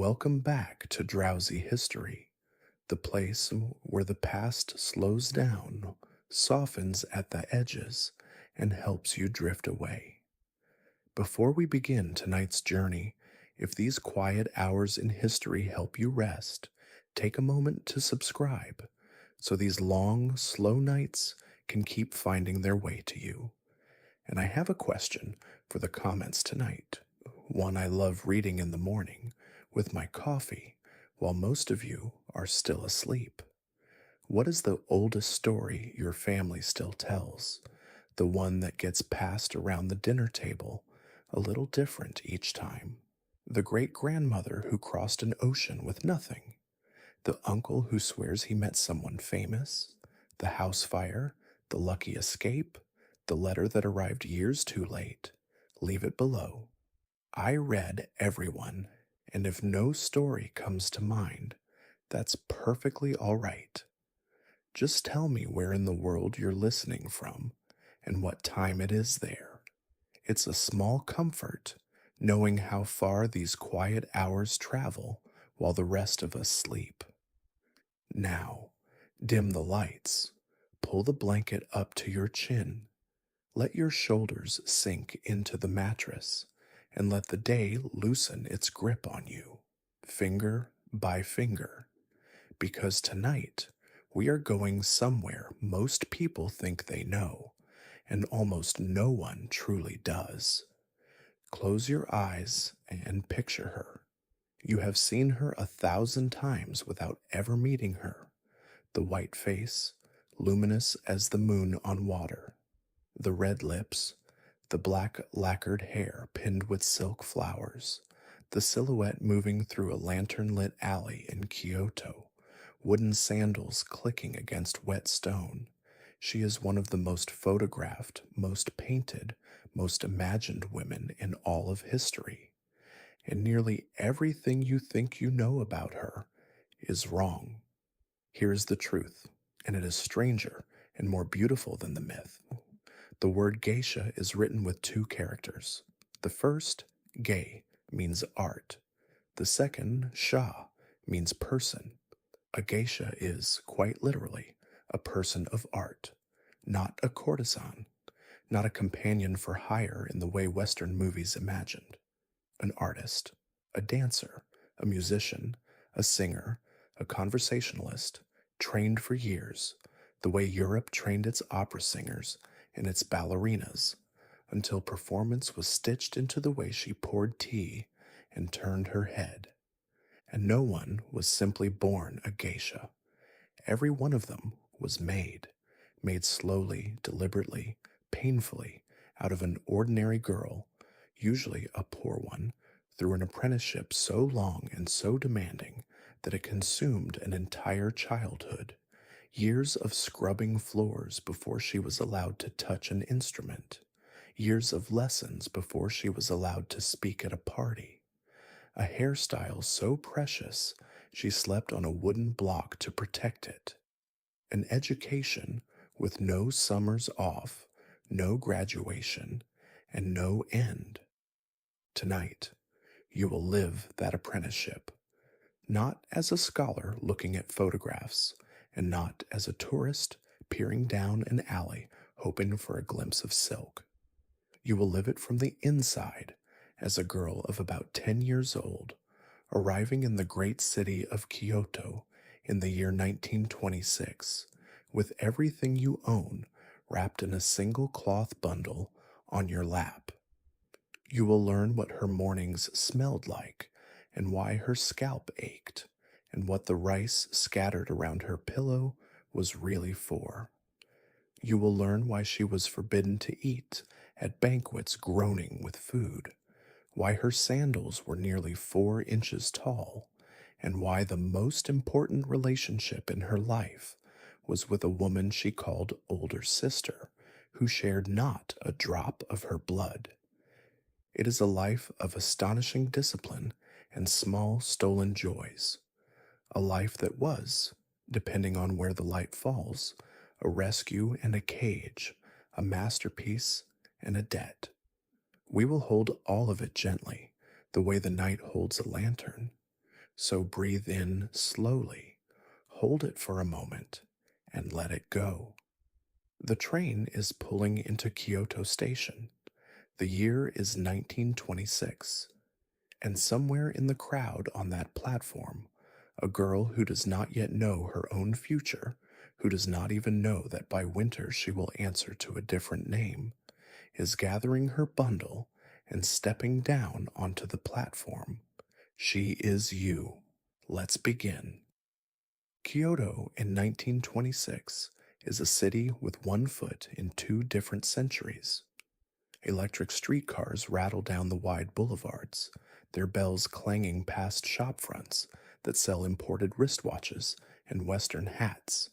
Welcome back to Drowsy History, the place where the past slows down, softens at the edges, and helps you drift away. Before we begin tonight's journey, if these quiet hours in history help you rest, take a moment to subscribe so these long, slow nights can keep finding their way to you. And I have a question for the comments tonight, one I love reading in the morning with my coffee while most of you are still asleep. What is the oldest story your family still tells? The one that gets passed around the dinner table, a little different each time. The great grandmother who crossed an ocean with nothing. The uncle who swears he met someone famous. The house fire. The lucky escape. The letter that arrived years too late. Leave it below. I read everyone, and if no story comes to mind, that's perfectly all right. Just tell me where in the world you're listening from and what time it is there. It's a small comfort knowing how far these quiet hours travel while the rest of us sleep. Now, dim the lights, pull the blanket up to your chin, let your shoulders sink into the mattress, and let the day loosen its grip on you, finger by finger, because tonight we are going somewhere most people think they know, and almost no one truly does. Close your eyes and picture her. You have seen her 1,000 times without ever meeting her. The white face, luminous as the moon on water. The red lips, the black lacquered hair pinned with silk flowers, the silhouette moving through a lantern-lit alley in Kyoto, wooden sandals clicking against wet stone. She is one of the most photographed, most painted, most imagined women in all of history. And nearly everything you think you know about her is wrong. Here is the truth, and it is stranger and more beautiful than the myth. The word geisha is written with two characters. The first, gei, means art. The second, sha, means person. A geisha is, quite literally, a person of art, not a courtesan, not a companion for hire in the way Western movies imagined. An artist, a dancer, a musician, a singer, a conversationalist, trained for years, the way Europe trained its opera singers and its ballerinas, until performance was stitched into the way she poured tea and turned her head. And no one was simply born a geisha. Every one of them was made slowly, deliberately, painfully, out of an ordinary girl, usually a poor one, through an apprenticeship so long and so demanding that it consumed an entire childhood, years of scrubbing floors before she was allowed to touch an instrument, years of lessons before she was allowed to speak at a party, a hairstyle so precious she slept on a wooden block to protect it, an education with no summers off, no graduation, and no end. Tonight, you will live that apprenticeship, not as a scholar looking at photographs, and not as a tourist peering down an alley hoping for a glimpse of silk. You will live it from the inside as a girl of about 10 years old, arriving in the great city of Kyoto in the year 1926, with everything you own wrapped in a single cloth bundle on your lap. You will learn what her mornings smelled like, and why her scalp ached, and what the rice scattered around her pillow was really for. You will learn why she was forbidden to eat at banquets groaning with food, why her sandals were nearly 4 inches tall, and why the most important relationship in her life was with a woman she called older sister, who shared not a drop of her blood. It is a life of astonishing discipline and small stolen joys, a life that was, depending on where the light falls, a rescue and a cage, a masterpiece and a debt. We will hold all of it gently, the way the night holds a lantern. So breathe in slowly, hold it for a moment, and let it go. The train is pulling into Kyoto Station. The year is 1926, and somewhere in the crowd on that platform, a girl who does not yet know her own future, who does not even know that by winter she will answer to a different name, is gathering her bundle and stepping down onto the platform. She is you. Let's begin. Kyoto in 1926 is a city with one foot in two different centuries. Electric streetcars rattle down the wide boulevards, their bells clanging past shop fronts that sell imported wristwatches and Western hats.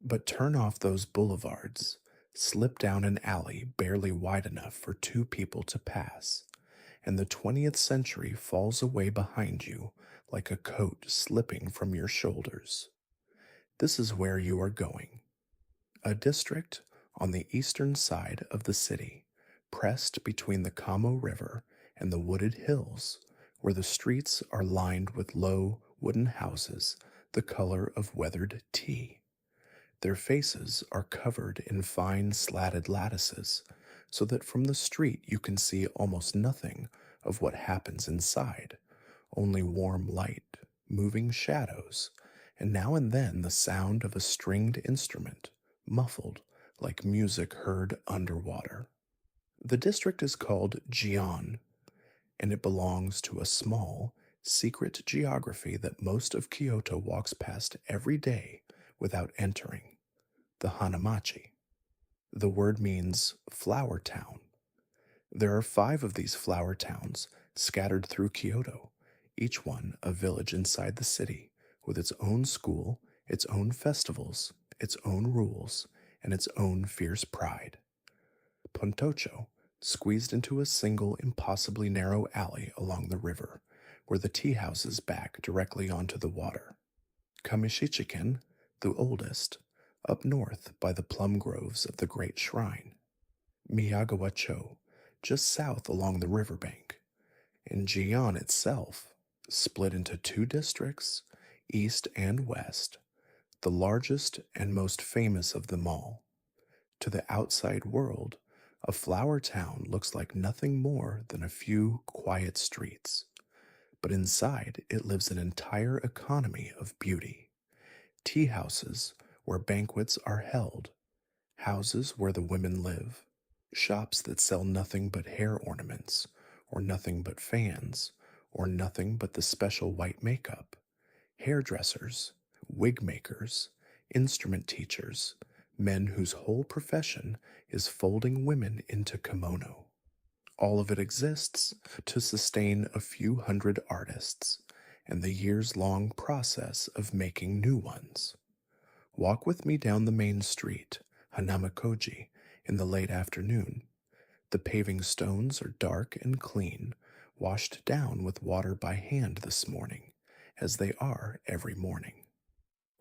But turn off those boulevards, slip down an alley barely wide enough for two people to pass, and the 20th century falls away behind you like a coat slipping from your shoulders. This is where you are going. A district on the eastern side of the city, pressed between the Kamo River and the wooded hills, where the streets are lined with low wooden houses the color of weathered tea. Their faces are covered in fine slatted lattices, so that from the street you can see almost nothing of what happens inside, only warm light, moving shadows, and now and then the sound of a stringed instrument, muffled like music heard underwater. The district is called Gion, and it belongs to a small, secret geography that most of Kyoto walks past every day without entering, the Hanamachi. The word means flower town. There are 5 of these flower towns scattered through Kyoto, each one a village inside the city, with its own school, its own festivals, its own rules, and its own fierce pride. Pontocho, squeezed into a single impossibly narrow alley along the river, where the tea houses back directly onto the water. Kamishichiken, the oldest, up north by the plum groves of the Great Shrine. Miyagawa-cho, just south along the riverbank. And Gion itself, split into 2 districts, east and west, the largest and most famous of them all. To the outside world, a flower town looks like nothing more than a few quiet streets. But inside, it lives an entire economy of beauty. Tea houses where banquets are held, houses where the women live, shops that sell nothing but hair ornaments, or nothing but fans, or nothing but the special white makeup, hairdressers, wig makers, instrument teachers, men whose whole profession is folding women into kimono. All of it exists to sustain a few hundred artists and the years-long process of making new ones. Walk with me down the main street, Hanamakoji, in the late afternoon. The paving stones are dark and clean, washed down with water by hand this morning, as they are every morning.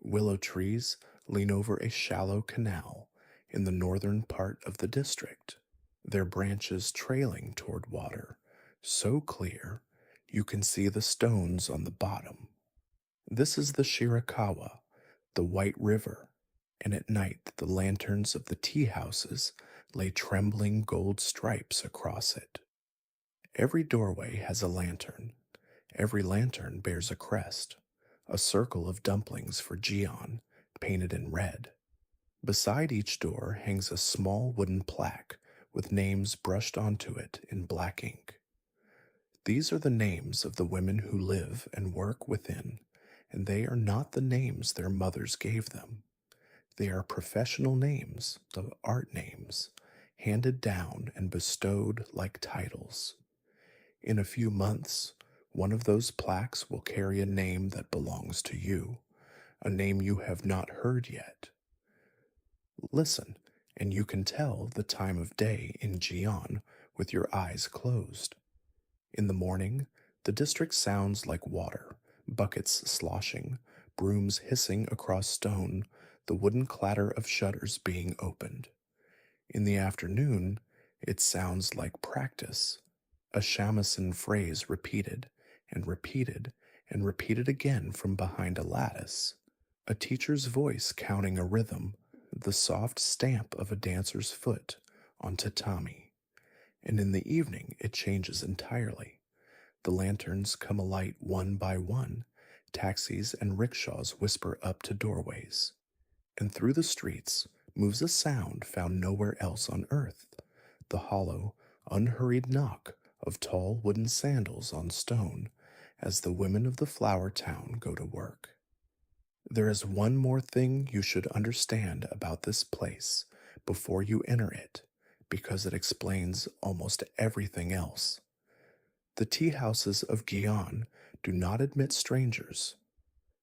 Willow trees lean over a shallow canal in the northern part of the district, their branches trailing toward water, so clear you can see the stones on the bottom. This is the Shirakawa, the White River, and at night the lanterns of the tea houses lay trembling gold stripes across it. Every doorway has a lantern. Every lantern bears a crest, a circle of dumplings for Gion, painted in red. Beside each door hangs a small wooden plaque with names brushed onto it in black ink. These are the names of the women who live and work within, and they are not the names their mothers gave them. They are professional names, the art names, handed down and bestowed like titles. In a few months, one of those plaques will carry a name that belongs to you, a name you have not heard yet. Listen, and you can tell the time of day in Gion with your eyes closed. In the morning, the district sounds like water, buckets sloshing, brooms hissing across stone, the wooden clatter of shutters being opened. In the afternoon, it sounds like practice, a shamisen phrase repeated and repeat it again from behind a lattice. A teacher's voice counting a rhythm, the soft stamp of a dancer's foot on tatami. And in the evening, it changes entirely. The lanterns come alight one by one, taxis and rickshaws whisper up to doorways, and through the streets moves a sound found nowhere else on earth, the hollow, unhurried knock of tall wooden sandals on stone as the women of the flower town go to work. There is one more thing you should understand about this place before you enter it, because it explains almost everything else. The tea houses of Gion do not admit strangers.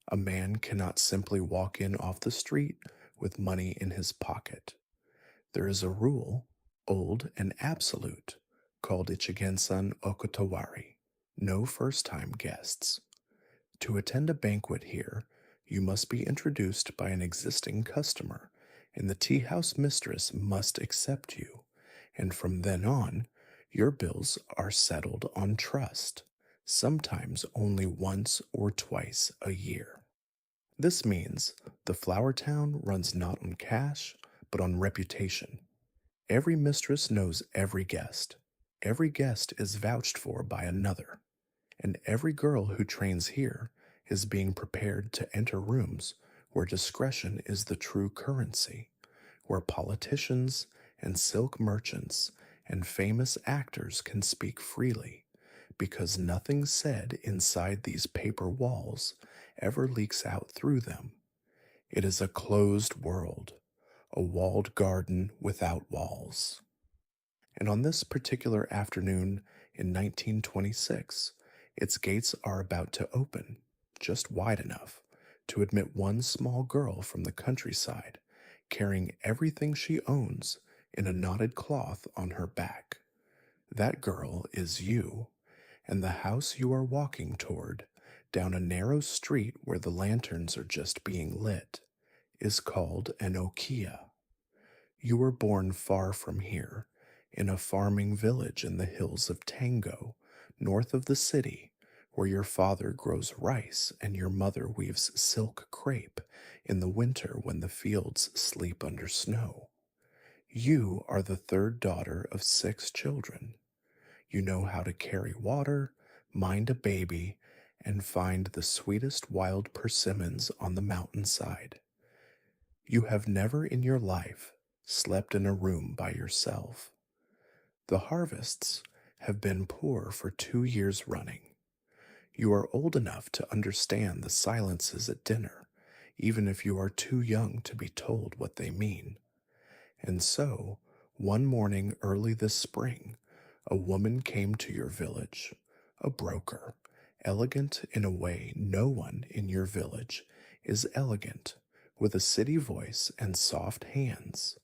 A man cannot simply walk in off the street with money in his pocket. There is a rule, old and absolute, called Ichigen-san Okotowari, no first-time guests. To attend a banquet here, you must be introduced by an existing customer, and the tea house mistress must accept you, and from then on, your bills are settled on trust, sometimes only once or twice a year. This means the flower town runs not on cash, but on reputation. Every mistress knows every guest. Every guest is vouched for by another. And every girl who trains here is being prepared to enter rooms where discretion is the true currency, where politicians and silk merchants and famous actors can speak freely, because nothing said inside these paper walls ever leaks out through them. It is a closed world, a walled garden without walls. And on this particular afternoon in 1926, its gates are about to open, just wide enough to admit one small girl from the countryside, carrying everything she owns in a knotted cloth on her back. That girl is you, and the house you are walking toward, down a narrow street where the lanterns are just being lit, is called an okiya. You were born far from here, in a farming village in the hills of Tango, north of the city, where your father grows rice and your mother weaves silk crepe in the winter when the fields sleep under snow. You are the third daughter of 6 children. You know how to carry water, mind a baby, and find the sweetest wild persimmons on the mountainside. You have never in your life slept in a room by yourself. The harvests have been poor for 2 years running. You are old enough to understand the silences at dinner, even if you are too young to be told what they mean. And so, one morning early this spring, a woman came to your village, a broker, elegant in a way no one in your village is elegant, with a city voice and soft hands,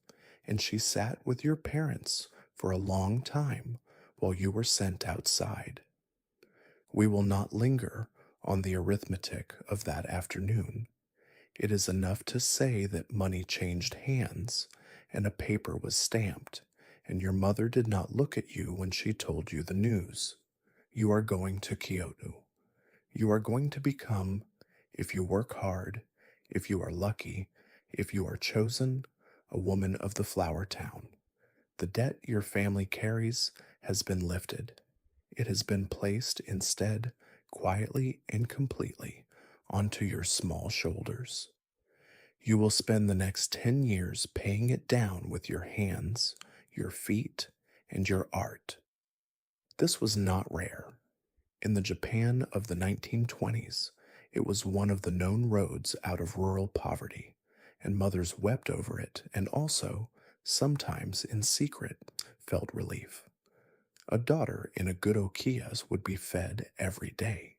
and she sat with your parents for a long time while you were sent outside. We will not linger on the arithmetic of that afternoon. It is enough to say that money changed hands, and a paper was stamped, and your mother did not look at you when she told you the news. You are going to Kyoto. You are going to become, if you work hard, if you are lucky, if you are chosen, a woman of the flower town. The debt your family carries has been lifted. It has been placed instead, quietly and completely, onto your small shoulders. You will spend the next 10 years paying it down with your hands, your feet, and your art. This was not rare. In the Japan of the 1920s, it was one of the known roads out of rural poverty, and mothers wept over it and also, sometimes in secret, felt relief. A daughter in a good okiyas would be fed every day.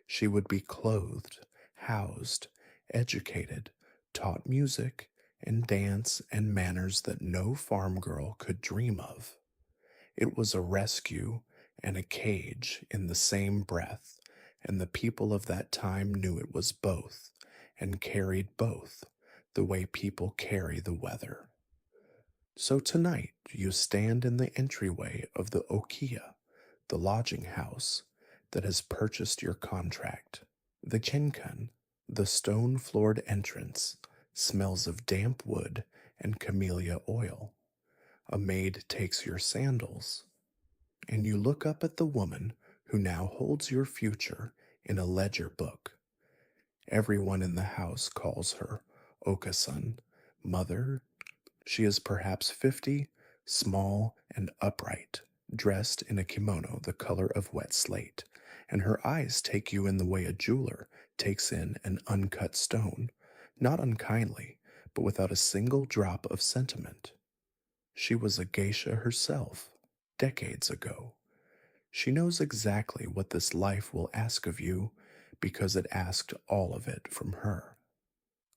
She would be clothed, housed, educated, taught music and dance and manners that no farm girl could dream of. It was a rescue and a cage in the same breath, and the people of that time knew it was both, and carried both, the way people carry the weather. So tonight you stand in the entryway of the okiya, the lodging house that has purchased your contract. The kenkan, the stone floored entrance, smells of damp wood and camellia oil. A maid takes your sandals, and you look up at the woman who now holds your future in a ledger book. Everyone in the house calls her Okasan, mother. She is perhaps 50, small and upright, dressed in a kimono the color of wet slate, and her eyes take you in the way a jeweler takes in an uncut stone, not unkindly, but without a single drop of sentiment. She was a geisha herself, decades ago. She knows exactly what this life will ask of you because it asked all of it from her.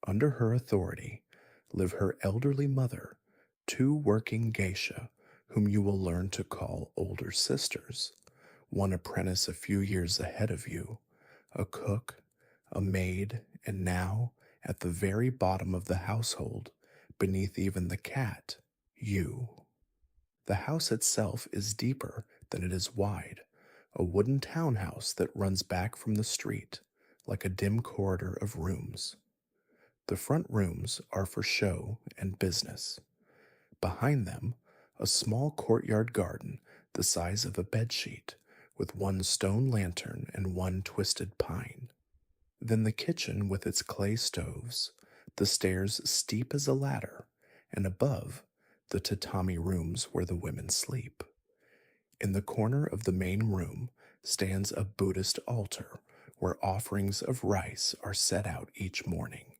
Under her authority live her elderly mother, two working geisha whom you will learn to call older sisters, one apprentice a few years ahead of you, a cook, a maid, and now, at the very bottom of the household, beneath even the cat, you. The house itself is deeper than it is wide, a wooden townhouse that runs back from the street like a dim corridor of rooms. The front rooms are for show and business. Behind them, a small courtyard garden the size of a bedsheet, with one stone lantern and one twisted pine. Then the kitchen with its clay stoves, the stairs steep as a ladder, and above, the tatami rooms where the women sleep. In the corner of the main room stands a Buddhist altar where offerings of rice are set out each morning,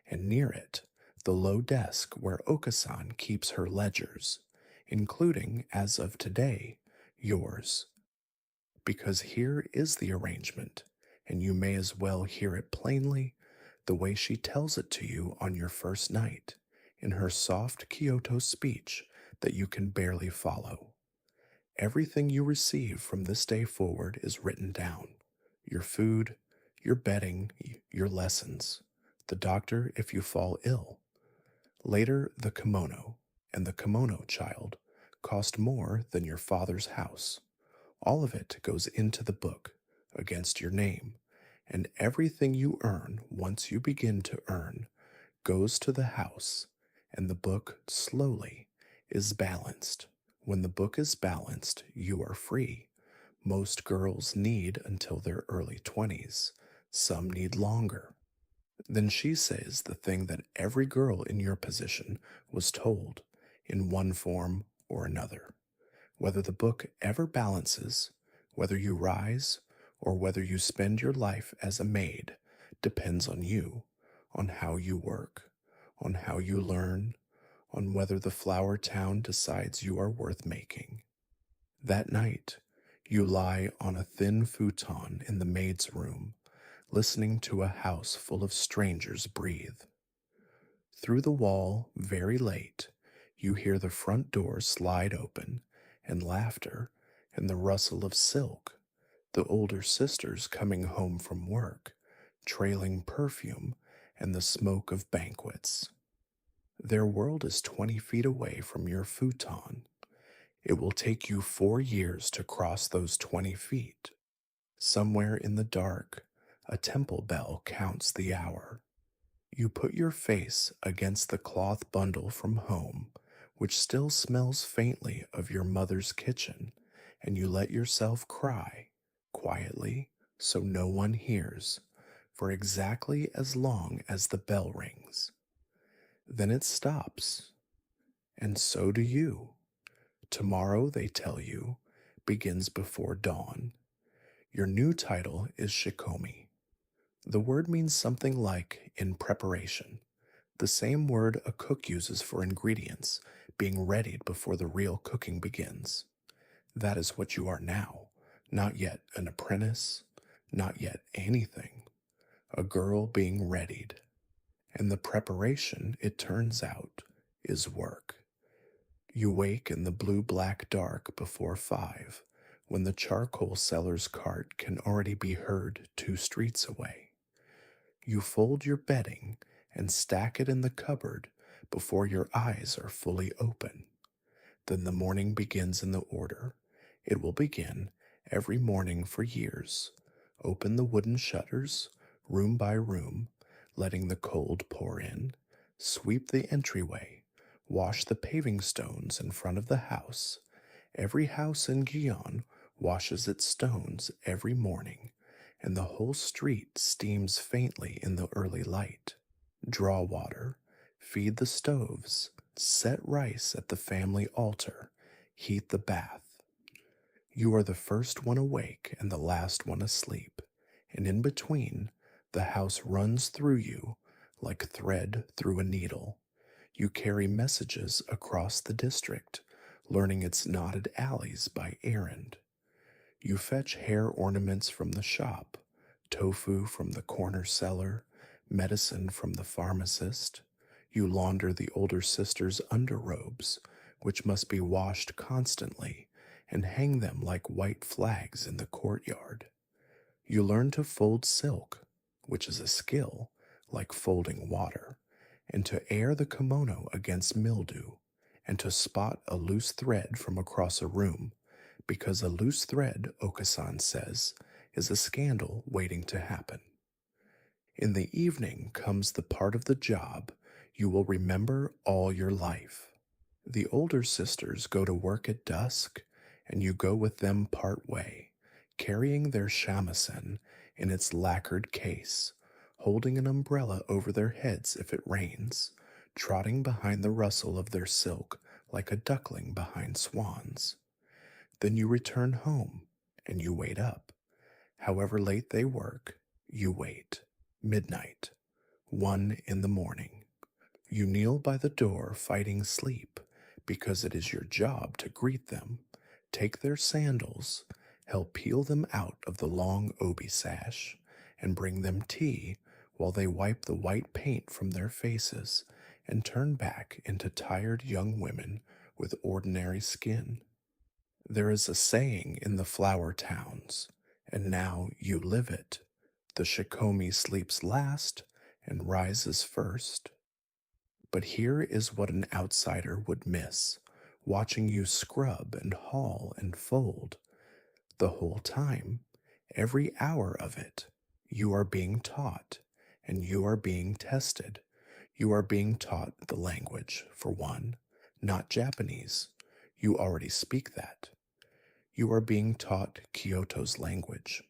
and near it, the low desk where Okasan keeps her ledgers, including, as of today, yours. Because here is the arrangement, and you may as well hear it plainly the way she tells it to you on your first night, in her soft Kyoto speech that you can barely follow. Everything you receive from this day forward is written down: your food, your bedding, your lessons, the doctor if you fall ill. Later, the kimono and the kimono child cost more than your father's house. All of it goes into the book against your name, and everything you earn once you begin to earn goes to the house, and the book slowly is balanced. When the book is balanced, you are free. Most girls need until their early 20s. Some need longer. Then she says the thing that every girl in your position was told in one form or another. Whether the book ever balances, whether you rise, or whether you spend your life as a maid depends on you, on how you work, on how you learn, on whether the flower town decides you are worth making. That night, you lie on a thin futon in the maid's room, listening to a house full of strangers breathe. Through the wall, very late, you hear the front door slide open, and laughter, and the rustle of silk, the older sisters coming home from work, trailing perfume and the smoke of banquets. Their world is 20 feet away from your futon. It will take you 4 years to cross those 20 feet. Somewhere in the dark, a temple bell counts the hour. You put your face against the cloth bundle from home, which still smells faintly of your mother's kitchen, and you let yourself cry, quietly, so no one hears, for exactly as long as the bell rings. Then it stops, and so do you. Tomorrow, they tell you, begins before dawn. Your new title is Shikomi. The word means something like in preparation, the same word a cook uses for ingredients being readied before the real cooking begins. That is what you are now, not yet an apprentice, not yet anything, a girl being readied. And the preparation, it turns out, is work. You wake in the blue-black dark before 5, when the charcoal seller's cart can already be heard 2 streets away. You fold your bedding and stack it in the cupboard before your eyes are fully open. Then the morning begins in the order. It will begin every morning for years. Open the wooden shutters, room by room, letting the cold pour in, sweep the entryway, wash the paving stones in front of the house. Every house in Gion washes its stones every morning, and the whole street steams faintly in the early light. Draw water, feed the stoves, set rice at the family altar, heat the bath. You are the first one awake and the last one asleep, and in between, the house runs through you like thread through a needle. You carry messages across the district, learning its knotted alleys by errand. You fetch hair ornaments from the shop, tofu from the corner seller, medicine from the pharmacist. You launder the older sister's underrobes, which must be washed constantly, and hang them like white flags in the courtyard. You learn to fold silk, which is a skill, like folding water, and to air the kimono against mildew, and to spot a loose thread from across a room, because a loose thread, Okasan says, is a scandal waiting to happen. In the evening comes the part of the job you will remember all your life. The older sisters go to work at dusk, and you go with them part way, carrying their shamisen in its lacquered case, holding an umbrella over their heads if it rains, trotting behind the rustle of their silk like a duckling behind swans. Then you return home, and you wait up. However late they work, you wait. Midnight, 1 in the morning. You kneel by the door fighting sleep, because it is your job to greet them, take their sandals, help peel them out of the long obi sash, and bring them tea while they wipe the white paint from their faces and turn back into tired young women with ordinary skin. There is a saying in the flower towns, and now you live it. The shikomi sleeps last and rises first. But here is what an outsider would miss, watching you scrub and haul and fold. The whole time, every hour of it, you are being taught, and you are being tested. You are being taught the language, for one, not Japanese. You already speak that. You are being taught Kyoto's language,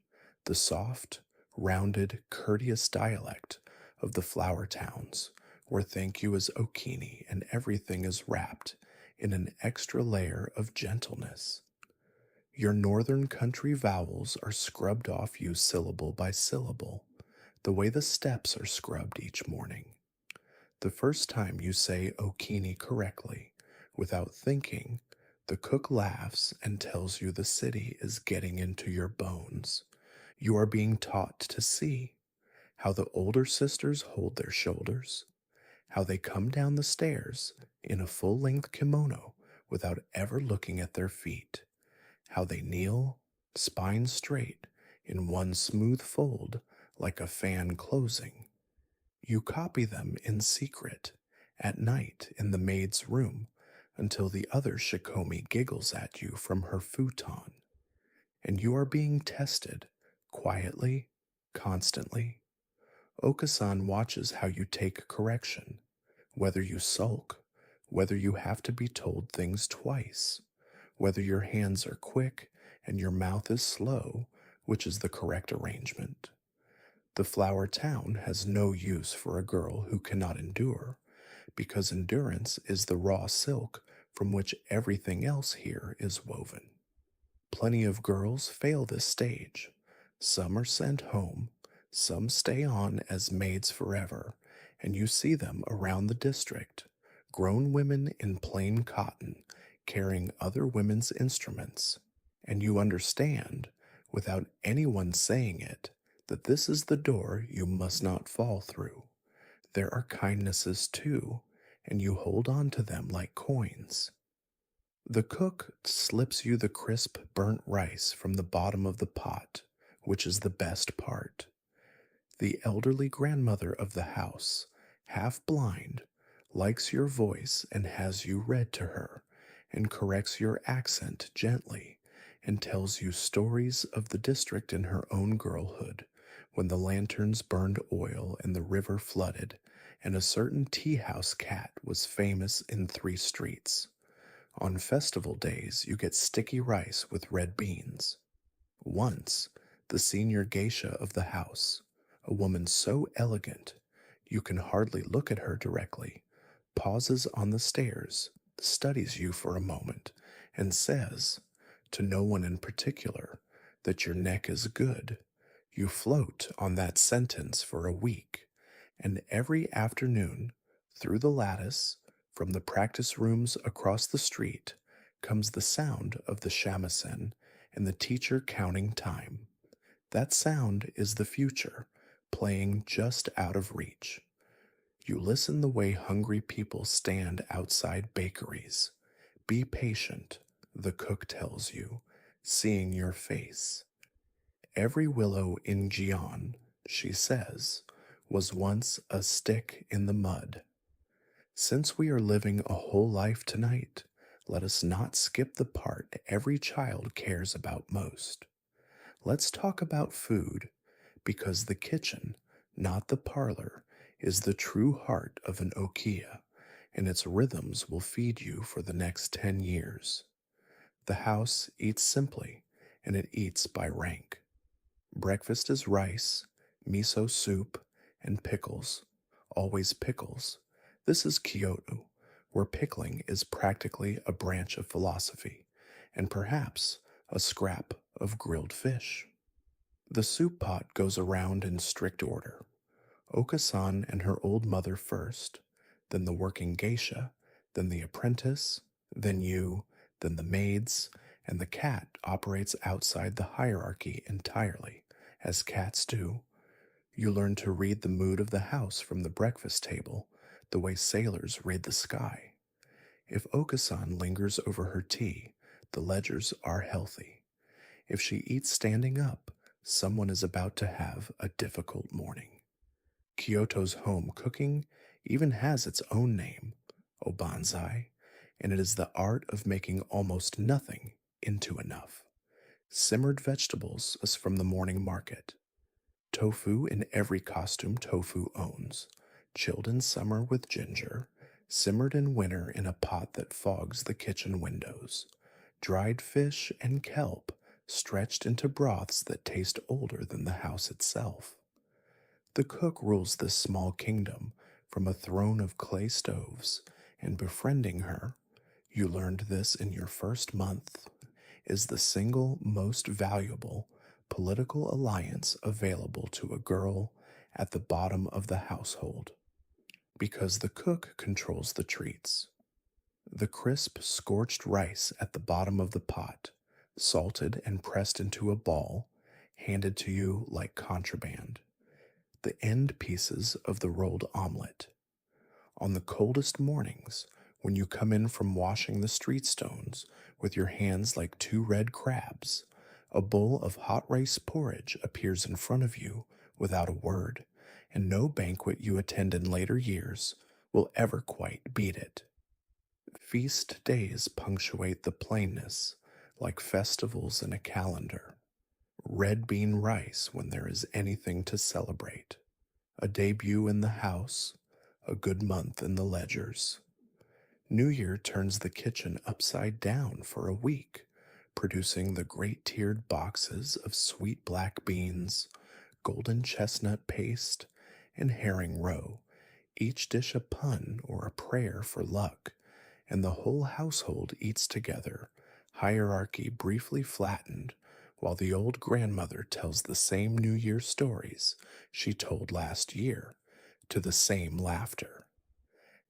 the soft, rounded, courteous dialect of the flower towns, where thank you is okini and everything is wrapped in an extra layer of gentleness. Your northern country vowels are scrubbed off you syllable by syllable, the way the steps are scrubbed each morning. The first time you say okini correctly, without thinking, the cook laughs and tells you the city is getting into your bones. You are being taught to see how the older sisters hold their shoulders, how they come down the stairs in a full length kimono without ever looking at their feet, how they kneel, spine straight, in one smooth fold like a fan closing. You copy them in secret, at night in the maid's room, until the other shikomi giggles at you from her futon. And you are being tested, quietly, constantly. Okasan watches how you take correction, whether you sulk, whether you have to be told things twice, whether your hands are quick and your mouth is slow, which is the correct arrangement. The flower town has no use for a girl who cannot endure, because endurance is the raw silk from which everything else here is woven. Plenty of girls fail this stage. Some are sent home, some stay on as maids forever, and you see them around the district, grown women in plain cotton, carrying other women's instruments, and you understand, without anyone saying it, that this is the door you must not fall through. There are kindnesses too, and you hold on to them like coins. The cook slips you the crisp burnt rice from the bottom of the pot, which is the best part. The elderly grandmother of the house, half blind, likes your voice and has you read to her, and corrects your accent gently, and tells you stories of the district in her own girlhood, when the lanterns burned oil and the river flooded, and a certain tea house cat was famous in 3 streets. On festival days, you get sticky rice with red beans. Once, the senior geisha of the house, a woman so elegant you can hardly look at her directly, pauses on the stairs, studies you for a moment, and says, to no one in particular, that your neck is good. You float on that sentence for a week, and every afternoon, through the lattice, from the practice rooms across the street, comes the sound of the shamisen and the teacher counting time. That sound is the future, playing just out of reach. You listen the way hungry people stand outside bakeries. Be patient, the cook tells you, seeing your face. Every willow in Gion, she says, was once a stick in the mud. Since we are living a whole life tonight, let us not skip the part every child cares about most. Let's talk about food, because the kitchen, not the parlor, is the true heart of an okiya, and its rhythms will feed you for the next 10 years. The house eats simply, and it eats by rank. Breakfast is rice, miso soup, and pickles, always pickles. This is Kyoto, where pickling is practically a branch of philosophy, and perhaps a scrap of grilled fish. The soup pot goes around in strict order. Okasan and her old mother first, then the working geisha, then the apprentice, then you, then the maids, and the cat operates outside the hierarchy entirely, as cats do. You learn to read the mood of the house from the breakfast table, the way sailors read the sky. If Okasan lingers over her tea, the ledgers are healthy. If she eats standing up, someone is about to have a difficult morning. Kyoto's home cooking even has its own name, obanzai, and it is the art of making almost nothing into enough. Simmered vegetables as from the morning market. Tofu in every costume tofu owns, chilled in summer with ginger, simmered in winter in a pot that fogs the kitchen windows. Dried fish and kelp stretched into broths that taste older than the house itself. The cook rules this small kingdom from a throne of clay stoves, and befriending her, you learned this in your first month, is the single most valuable political alliance available to a girl at the bottom of the household, because the cook controls the treats. The crisp, scorched rice at the bottom of the pot, salted and pressed into a ball, handed to you like contraband. The end pieces of the rolled omelet. On the coldest mornings, when you come in from washing the street stones with your hands like 2 red crabs, a bowl of hot rice porridge appears in front of you without a word, and no banquet you attend in later years will ever quite beat it. Feast days punctuate the plainness, like festivals in a calendar. Red bean rice when there is anything to celebrate. A debut in the house, a good month in the ledgers. New Year turns the kitchen upside down for a week, producing the great tiered boxes of sweet black beans, golden chestnut paste, and herring roe, each dish a pun or a prayer for luck, and the whole household eats together, hierarchy briefly flattened, while the old grandmother tells the same New Year stories she told last year, to the same laughter.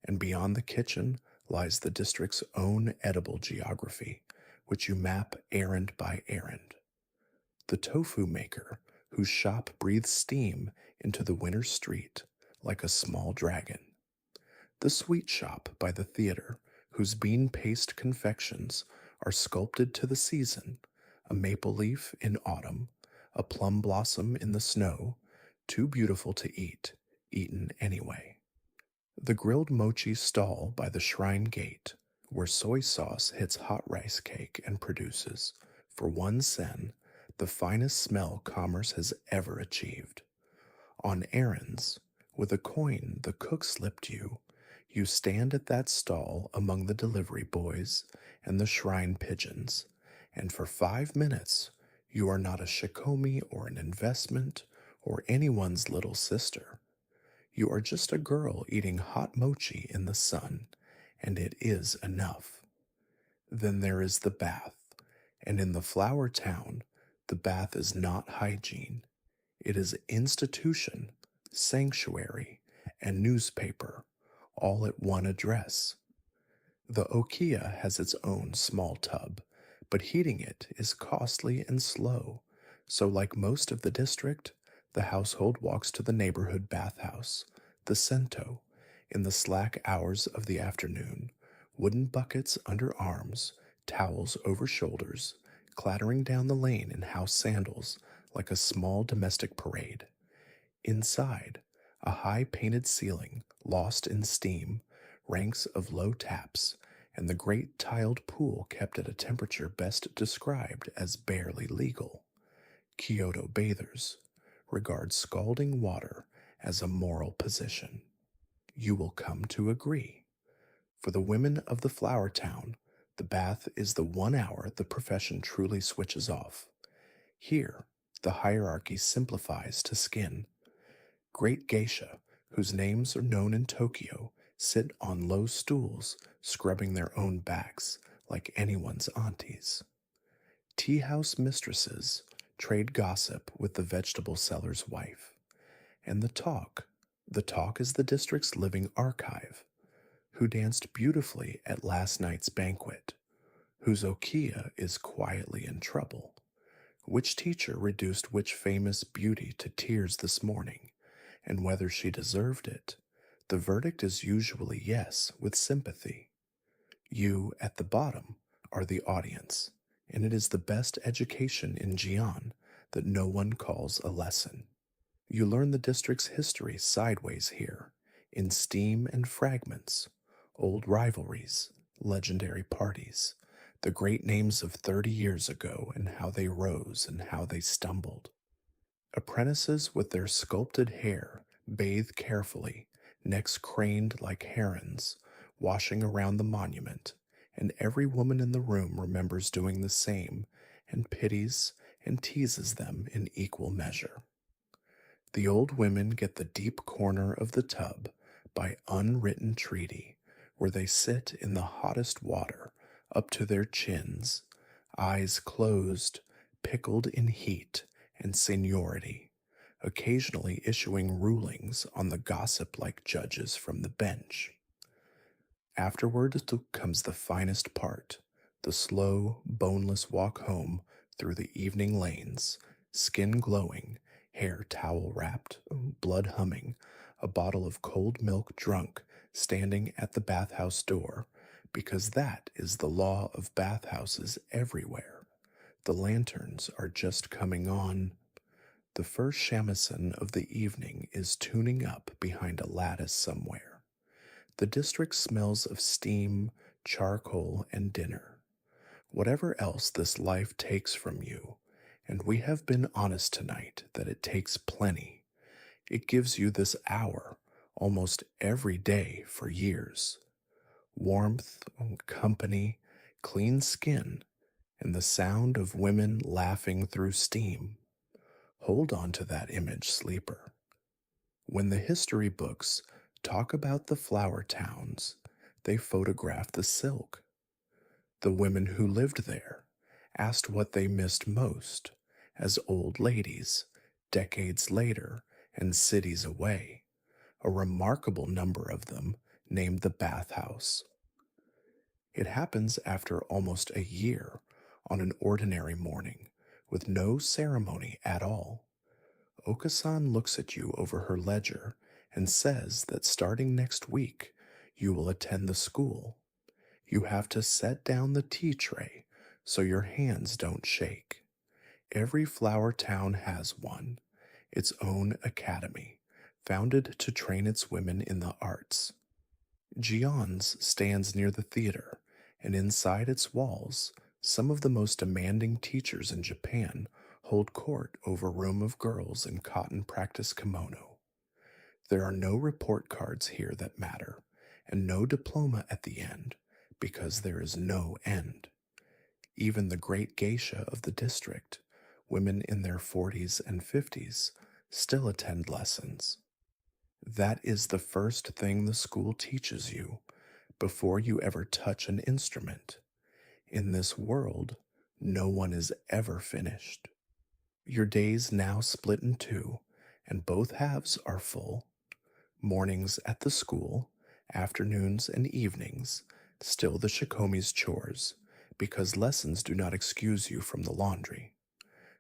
And beyond the kitchen lies the district's own edible geography, which you map errand by errand. The tofu maker, whose shop breathes steam into the winter street like a small dragon. The sweet shop by the theater, whose bean paste confections are sculpted to the season, a maple leaf in autumn, a plum blossom in the snow, too beautiful to eat, eaten anyway. The grilled mochi stall by the shrine gate, where soy sauce hits hot rice cake and produces, for 1 sen, the finest smell commerce has ever achieved. On errands, with a coin the cook slipped you, you stand at that stall among the delivery boys and the shrine pigeons, and for 5 minutes you are not a shikomi or an investment or anyone's little sister. You are just a girl eating hot mochi in the sun, and it is enough. Then there is the bath, and in the flower town, the bath is not hygiene. It is institution, sanctuary, and newspaper, all at one address. The Okia has its own small tub, but heating it is costly and slow, so like most of the district, the household walks to the neighborhood bathhouse, the Sento, in the slack hours of the afternoon, wooden buckets under arms, towels over shoulders, clattering down the lane in house sandals like a small domestic parade. Inside, a high painted ceiling, lost in steam, ranks of low taps, and the great tiled pool kept at a temperature best described as barely legal. Kyoto bathers regard scalding water as a moral position. You will come to agree. For the women of the flower town, the bath is the 1 hour the profession truly switches off. Here, the hierarchy simplifies to skin. Great geisha, whose names are known in Tokyo, sit on low stools, scrubbing their own backs like anyone's aunties. Tea house mistresses trade gossip with the vegetable seller's wife. And the talk is the district's living archive, who danced beautifully at last night's banquet, whose okia is quietly in trouble, which teacher reduced which famous beauty to tears this morning, and whether she deserved it. The verdict is usually yes, with sympathy. You, at the bottom, are the audience, and it is the best education in Gion that no one calls a lesson. You learn the district's history sideways here, in steam and fragments, old rivalries, legendary parties, the great names of 30 years ago and how they rose and how they stumbled. Apprentices with their sculpted hair bathe carefully, necks craned like herons, washing around the monument, and every woman in the room remembers doing the same and pities and teases them in equal measure. The old women get the deep corner of the tub by unwritten treaty, where they sit in the hottest water up to their chins, eyes closed, pickled in heat and seniority, occasionally issuing rulings on the gossip like judges from the bench. Afterward comes the finest part, the slow, boneless walk home through the evening lanes, skin glowing, hair towel wrapped, blood humming, a bottle of cold milk drunk, standing at the bathhouse door, because that is the law of bathhouses everywhere. The lanterns are just coming on. The first shamisen of the evening is tuning up behind a lattice somewhere. The district smells of steam, charcoal, and dinner. Whatever else this life takes from you, and we have been honest tonight that it takes plenty, it gives you this hour almost every day for years. Warmth, company, clean skin, and the sound of women laughing through steam. Hold on to that image, sleeper. When the history books talk about the flower towns, they photograph the silk. The women who lived there asked what they missed most as old ladies, decades later and cities away. A remarkable number of them named the bathhouse. It happens after almost a year on an ordinary morning with no ceremony at all. Okasan looks at you over her ledger and says that starting next week you will attend the school. You have to set down the tea tray so your hands don't shake. Every flower town has one, its own academy, founded to train its women in the arts. Gion's stands near the theater, and inside its walls, some of the most demanding teachers in Japan hold court over a room of girls in cotton practice kimono. There are no report cards here that matter, and no diploma at the end, because there is no end. Even the great geisha of the district, women in their 40s and 50s, still attend lessons. That is the first thing the school teaches you before you ever touch an instrument. In this world, no one is ever finished. Your days now split in two, and both halves are full. Mornings at the school, afternoons and evenings, still the Shikomi's chores, because lessons do not excuse you from the laundry.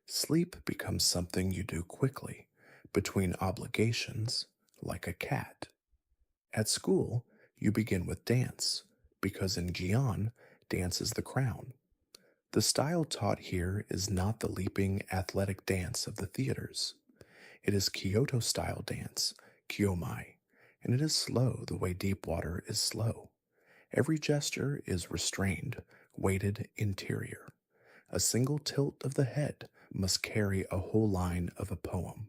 Sleep becomes something you do quickly, between obligations, like a cat. At school, you begin with dance, because in Gion, dance is the crown. The style taught here is not the leaping, athletic dance of the theaters. It is Kyoto style dance, kyomai, and it is slow the way deep water is slow. Every gesture is restrained, weighted interior. A single tilt of the head must carry a whole line of a poem.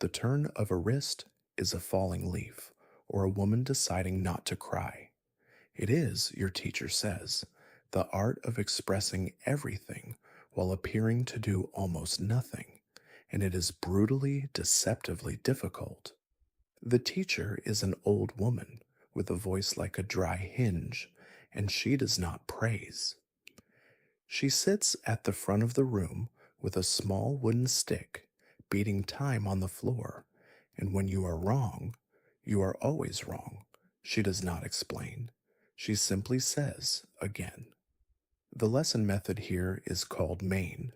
The turn of a wrist is a falling leaf, or a woman deciding not to cry. It is, your teacher says, the art of expressing everything while appearing to do almost nothing, and it is brutally, deceptively difficult. The teacher is an old woman with a voice like a dry hinge, and she does not praise. She sits at the front of the room with a small wooden stick, beating time on the floor, and when you are wrong, you are always wrong. She does not explain. She simply says again. The lesson method here is called main,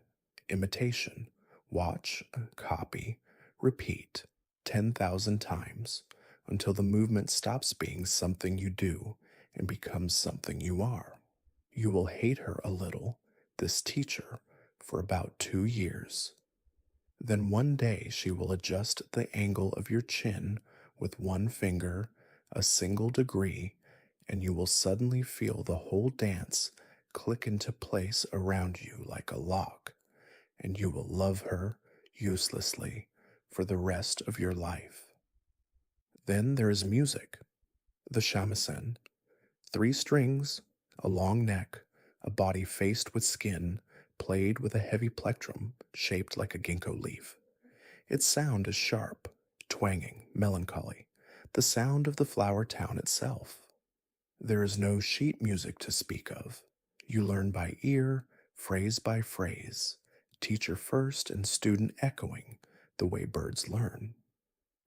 imitation, watch, copy, repeat 10,000 times until the movement stops being something you do and becomes something you are. You will hate her a little, this teacher, for about 2 years. Then one day she will adjust the angle of your chin with one finger, a single degree, and you will suddenly feel the whole dance click into place around you like a lock, and you will love her uselessly for the rest of your life. Then there is music, the shamisen, 3 strings, a long neck, a body faced with skin, played with a heavy plectrum shaped like a ginkgo leaf. Its sound is sharp, twanging, melancholy, the sound of the flower town itself. There is no sheet music to speak of. You learn by ear, phrase by phrase, teacher first and student echoing, the way birds learn.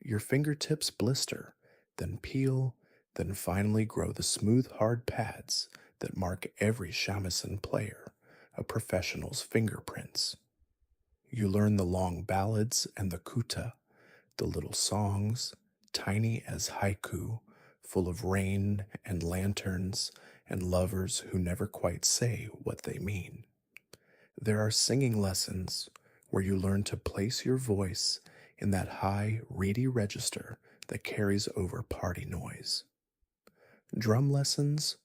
Your fingertips blister, then peel, then finally grow the smooth, hard pads that mark every shamisen player, a professional's fingerprints. You learn the long ballads and the kuta, the little songs, tiny as haiku, full of rain and lanterns and lovers who never quite say what they mean. There are singing lessons where you learn to place your voice in that high, reedy register that carries over party noise. Drum lessons,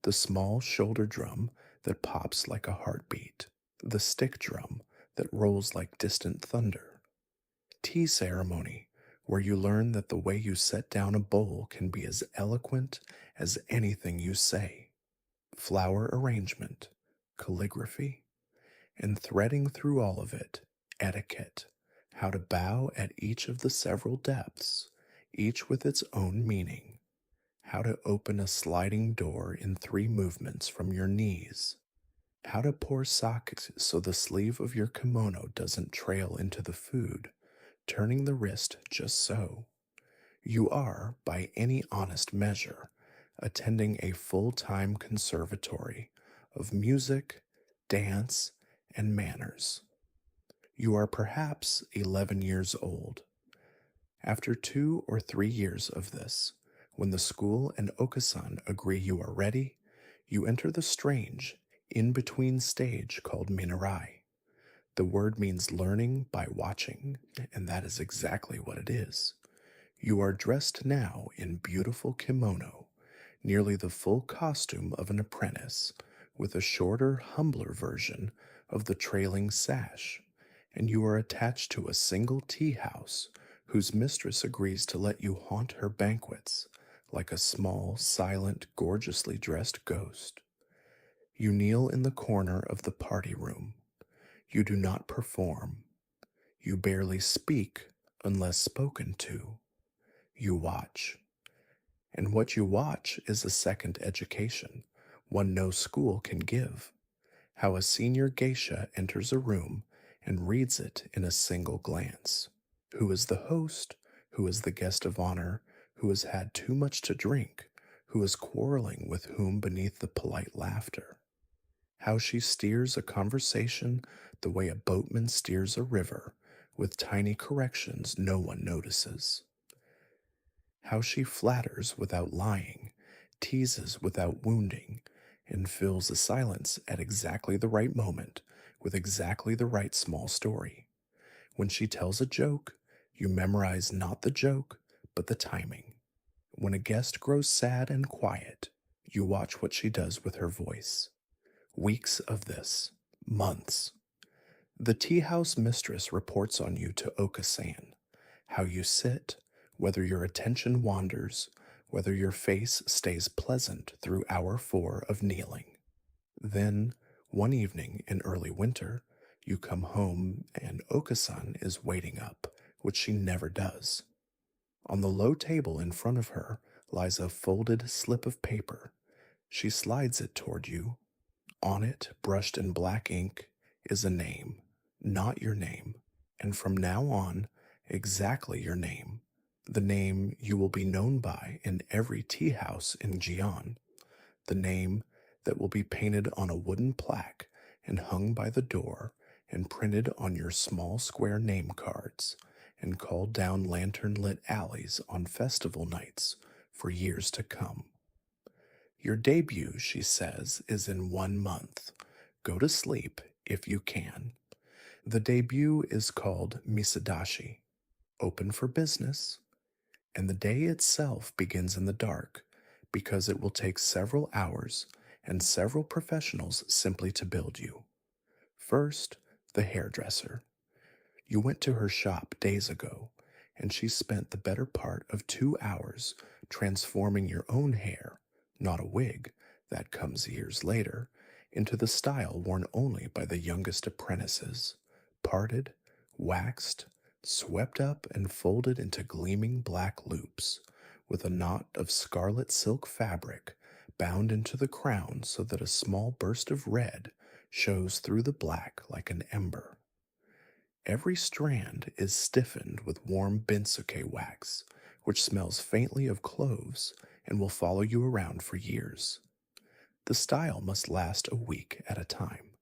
the small shoulder drum that pops like a heartbeat, the stick drum that rolls like distant thunder. Tea ceremony, where you learn that the way you set down a bowl can be as eloquent as anything you say. Flower arrangement, calligraphy, and threading through all of it, etiquette, how to bow at each of the several depths, each with its own meaning, how to open a sliding door in 3 movements from your knees, how to pour sake so the sleeve of your kimono doesn't trail into the food, turning the wrist just so. You are, by any honest measure, attending a full-time conservatory of music, dance, and manners. You are perhaps 11 years old. After 2 or 3 years of this, when the school and Okasan agree you are ready, you enter the strange, in-between stage called minarai. The word means learning by watching, and that is exactly what it is. You are dressed now in beautiful kimono, nearly the full costume of an apprentice, with a shorter, humbler version of the trailing sash, and you are attached to a single tea house whose mistress agrees to let you haunt her banquets like a small, silent, gorgeously dressed ghost. You kneel in the corner of the party room. You do not perform. You barely speak unless spoken to. You watch. And what you watch is a second education, one no school can give. How a senior geisha enters a room and reads it in a single glance. Who is the host? Who is the guest of honor? Who has had too much to drink? Who is quarreling with whom beneath the polite laughter? How she steers a conversation the way a boatman steers a river, with tiny corrections no one notices. How she flatters without lying, teases without wounding, and fills a silence at exactly the right moment with exactly the right small story. When she tells a joke, you memorize not the joke, but the timing. When a guest grows sad and quiet, you watch what she does with her voice. Weeks of this, months. The tea house mistress reports on you to Oka-san, how you sit, whether your attention wanders, whether your face stays pleasant through hour 4 of kneeling. Then, one evening in early winter, you come home and Oka-san is waiting up, which she never does. On the low table in front of her lies a folded slip of paper. She slides it toward you. On it, brushed in black ink, is a name, not your name, and from now on, exactly your name, the name you will be known by in every tea house in Gion, the name that will be painted on a wooden plaque and hung by the door and printed on your small square name cards and called down lantern-lit alleys on festival nights for years to come. Your debut, she says, is in 1 month. Go to sleep if you can. The debut is called Misadashi, open for business, and the day itself begins in the dark because it will take several hours and several professionals simply to build you. First, the hairdresser. You went to her shop days ago, and she spent the better part of 2 hours transforming your own hair, not a wig, that comes years later, into the style worn only by the youngest apprentices, parted, waxed, swept up and folded into gleaming black loops, with a knot of scarlet silk fabric bound into the crown so that a small burst of red shows through the black like an ember. Every strand is stiffened with warm bensuke wax, which smells faintly of cloves and will follow you around for years. The style must last a week at a time.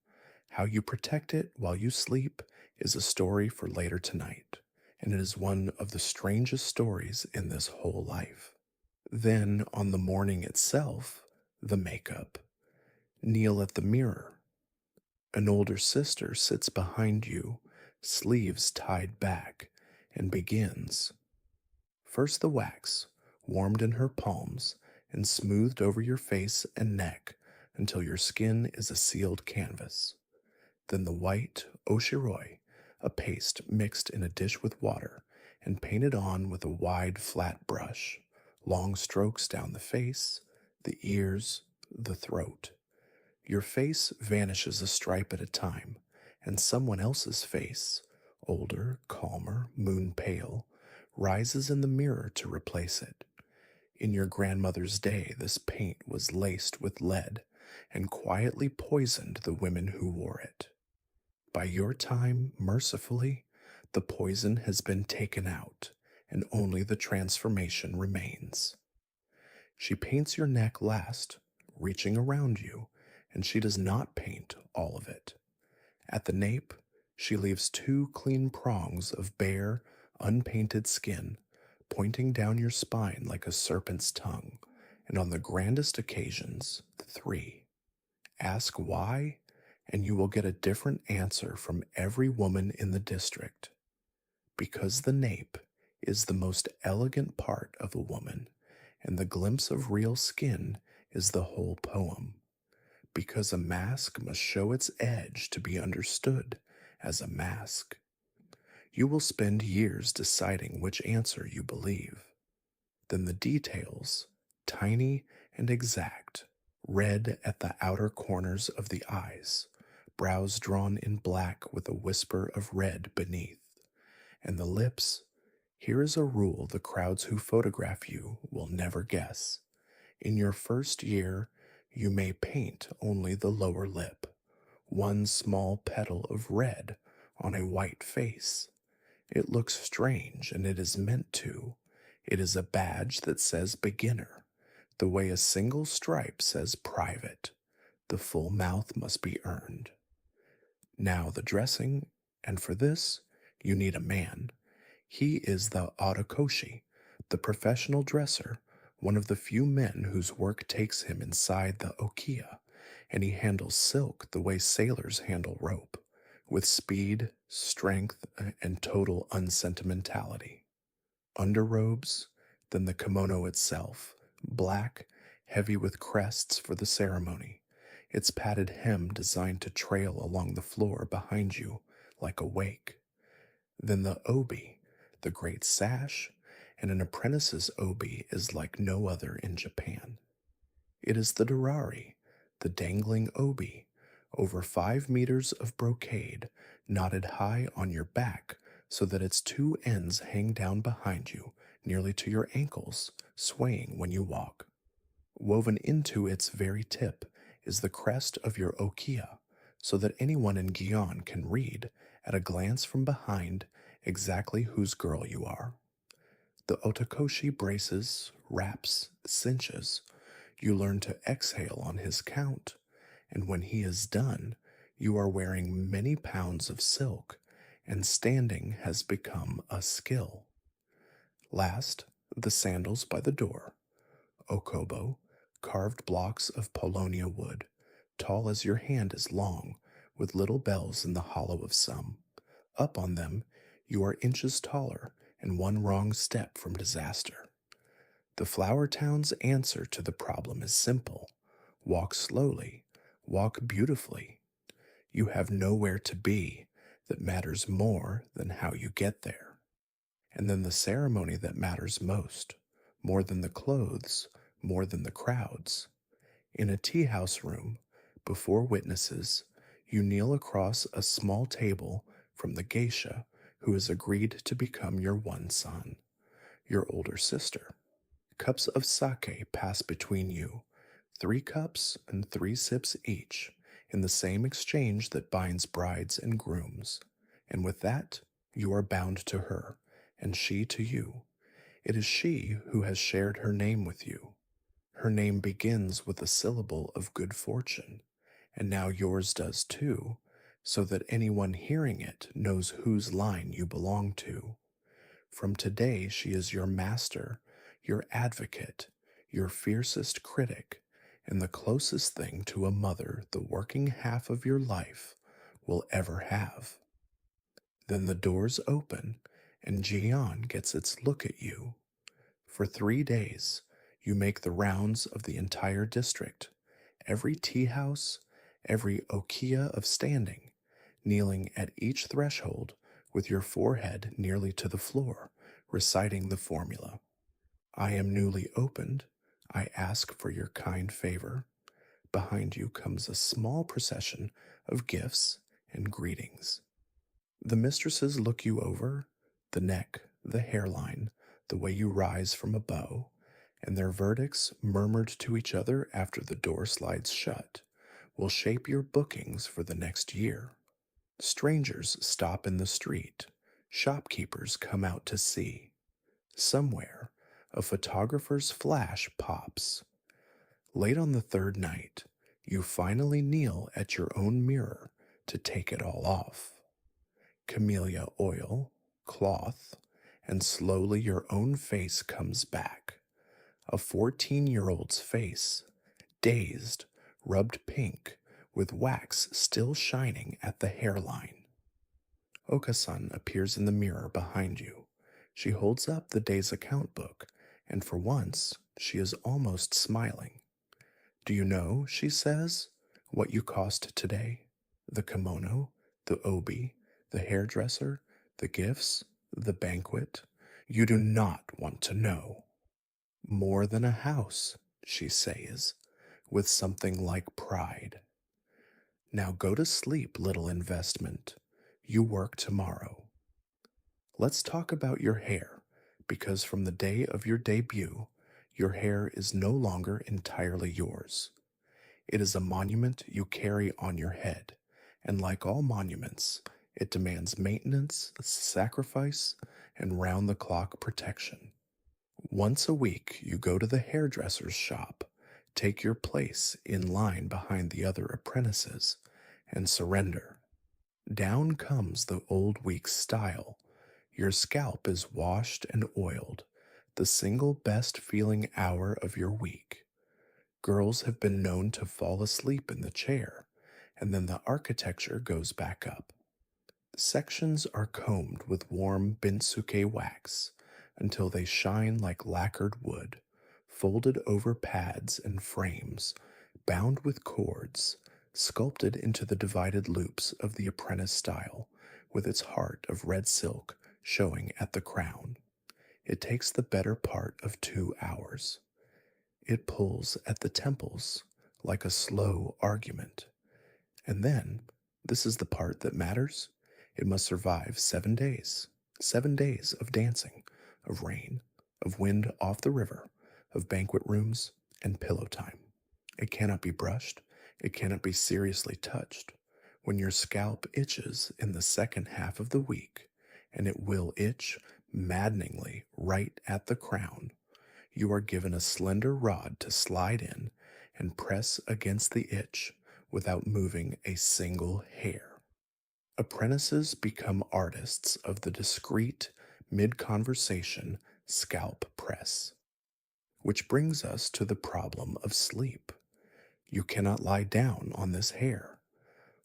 How you protect it while you sleep is a story for later tonight, and it is one of the strangest stories in this whole life. Then, on the morning itself, the makeup. Kneel at the mirror. An older sister sits behind you, sleeves tied back, and begins. First the wax, warmed in her palms and smoothed over your face and neck until your skin is a sealed canvas. Then the white oshiroi, a paste mixed in a dish with water and painted on with a wide, flat brush, long strokes down the face, the ears, the throat. Your face vanishes a stripe at a time, and someone else's face, older, calmer, moon pale, rises in the mirror to replace it. In your grandmother's day, this paint was laced with lead and quietly poisoned the women who wore it. By your time, mercifully, the poison has been taken out, and only the transformation remains. She paints your neck last, reaching around you, and she does not paint all of it. At the nape, she leaves 2 clean prongs of bare, unpainted skin, pointing down your spine like a serpent's tongue, and on the grandest occasions, 3. Ask why, and you will get a different answer from every woman in the district. Because the nape is the most elegant part of a woman, and the glimpse of real skin is the whole poem. Because a mask must show its edge to be understood, as a mask. You will spend years deciding which answer you believe. Then the details, tiny and exact, red at the outer corners of the eyes, brows drawn in black with a whisper of red beneath, and the lips. Here is a rule the crowds who photograph you will never guess. In your first year, you may paint only the lower lip, one small petal of red on a white face. It looks strange, and it is meant to. It is a badge that says beginner, the way a single stripe says private. The full mouth must be earned. Now the dressing, and for this, you need a man. He is the Otokoshi, the professional dresser, one of the few men whose work takes him inside the Okia, and he handles silk the way sailors handle rope, with speed, strength, and total unsentimentality. Underrobes, then the kimono itself, black, heavy with crests for the ceremony, its padded hem designed to trail along the floor behind you like a wake. Then the obi, the great sash, and an apprentice's obi is like no other in Japan. It is the dorari, the dangling obi, over 5 meters of brocade, knotted high on your back so that its two ends hang down behind you, nearly to your ankles, swaying when you walk. Woven into its very tip is the crest of your okia, so that anyone in Gion can read, at a glance from behind, exactly whose girl you are. The otokoshi braces, wraps, cinches. You learn to exhale on his count, and when he is done, you are wearing many pounds of silk, and standing has become a skill. Last, the sandals by the door. Okobo, carved blocks of Polonia wood, tall as your hand is long, with little bells in the hollow of some. Up on them, you are inches taller and one wrong step from disaster. The flower town's answer to the problem is simple. Walk slowly, walk beautifully. You have nowhere to be that matters more than how you get there. And then the ceremony that matters most, more than the clothes, more than the crowds. In a tea house room, before witnesses, you kneel across a small table from the geisha who has agreed to become your one son, your older sister. Cups of sake pass between you, 3 cups and 3 sips each, in the same exchange that binds brides and grooms. And with that, you are bound to her, and she to you. It is she who has shared her name with you. Her name begins with a syllable of good fortune, and now yours does too, so that anyone hearing it knows whose line you belong to. From today, she is your master, your advocate, your fiercest critic, and the closest thing to a mother the working half of your life will ever have. Then the doors open, and Gion gets its look at you. For 3 days, you make the rounds of the entire district, every tea house, every okia of standing, kneeling at each threshold with your forehead nearly to the floor, reciting the formula. I am newly opened. I ask for your kind favor. Behind you comes a small procession of gifts and greetings. The mistresses look you over, the neck, the hairline, the way you rise from a bow, and their verdicts, murmured to each other after the door slides shut, will shape your bookings for the next year. Strangers stop in the street. Shopkeepers come out to see. Somewhere, a photographer's flash pops. Late on the 3rd night, you finally kneel at your own mirror to take it all off. Camellia oil, cloth, and slowly your own face comes back. A 14-year-old's face, dazed, rubbed pink, with wax still shining at the hairline. Okasan appears in the mirror behind you. She holds up the day's account book, and for once, she is almost smiling. Do you know, she says, what you cost today? The kimono, the obi, The hairdresser, the gifts, the banquet. You do not want to know. More than a house, she says, with something like pride. Now go to sleep, little investment. You work tomorrow. Let's talk about your hair, because from the day of your debut, your hair is no longer entirely yours. It is a monument you carry on your head, and like all monuments, it demands maintenance, sacrifice, and round the clock protection. Once a week, you go to the hairdresser's shop, take your place in line behind the other apprentices, and surrender. Down comes the old week's style. Your scalp is washed and oiled, the single best feeling hour of your week. Girls have been known to fall asleep in the chair, and then the architecture goes back up. Sections are combed with warm Binsuke wax until they shine like lacquered wood, folded over pads and frames, bound with cords, sculpted into the divided loops of the apprentice style, with its heart of red silk showing at the crown. It takes the better part of 2 hours. It pulls at the temples like a slow argument. And then, this is the part that matters, it must survive 7 days. 7 days of dancing, of rain, of wind off the river, of banquet rooms, and pillow time. It cannot be brushed, it cannot be seriously touched. When your scalp itches in the second half of the week, and it will itch maddeningly right at the crown, you are given a slender rod to slide in and press against the itch without moving a single hair. Apprentices become artists of the discreet, mid conversation scalp press. Which brings us to the problem of sleep. You cannot lie down on this hair.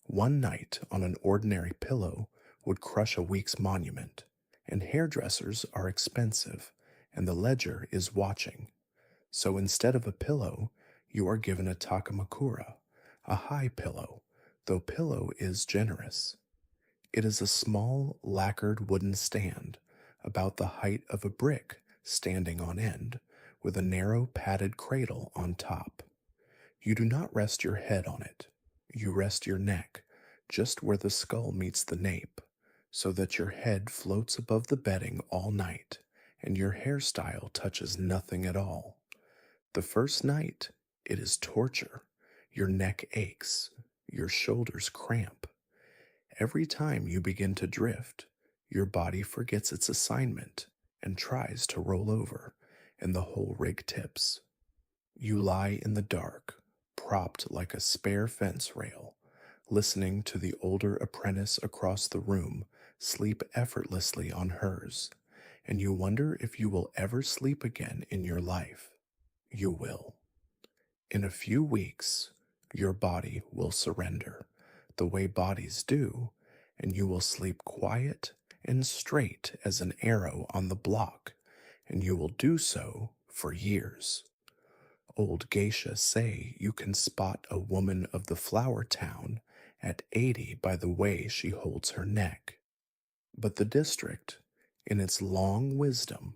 One night on an ordinary pillow would crush a week's monument, and hairdressers are expensive, and the ledger is watching. So instead of a pillow, you are given a takamakura, a high pillow, though pillow is generous. It is a small, lacquered wooden stand, about the height of a brick standing on end, with a narrow padded cradle on top. You do not rest your head on it. You rest your neck, just where the skull meets the nape, so that your head floats above the bedding all night, and your hairstyle touches nothing at all. The first night, it is torture. Your neck aches, your shoulders cramp. Every time you begin to drift, your body forgets its assignment and tries to roll over, and the whole rig tips. You lie in the dark, propped like a spare fence rail, listening to the older apprentice across the room sleep effortlessly on hers, and you wonder if you will ever sleep again in your life. You will. In a few weeks, your body will surrender, the way bodies do, and you will sleep quiet and straight as an arrow on the block, and you will do so for years. Old Geisha say you can spot a woman of the flower town at 80 by the way she holds her neck. But the district, in its long wisdom,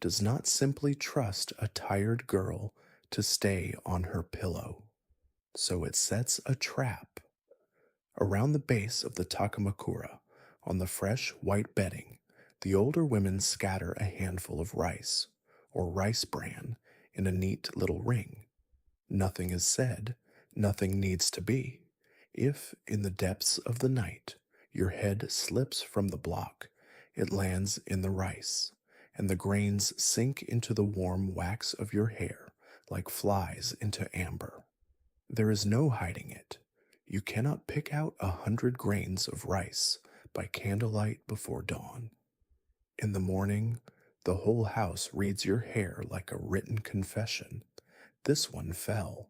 does not simply trust a tired girl to stay on her pillow. So it sets a trap. Around the base of the takamakura, on the fresh white bedding, the older women scatter a handful of rice, or rice bran, in a neat little ring. Nothing is said, nothing needs to be. If, in the depths of the night, your head slips from the block, it lands in the rice, and the grains sink into the warm wax of your hair like flies into amber. There is no hiding it. You cannot pick out 100 grains of rice by candlelight before dawn. In the morning, the whole house reads your hair like a written confession. This one fell.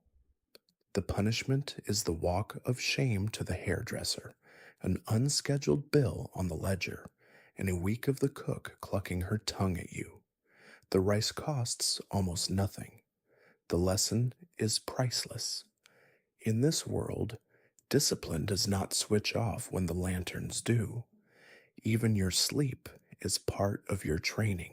The punishment is the walk of shame to the hairdresser, an unscheduled bill on the ledger, and a week of the cook clucking her tongue at you. The rice costs almost nothing. The lesson is priceless. In this world, discipline does not switch off when the lanterns do. Even your sleep is part of your training.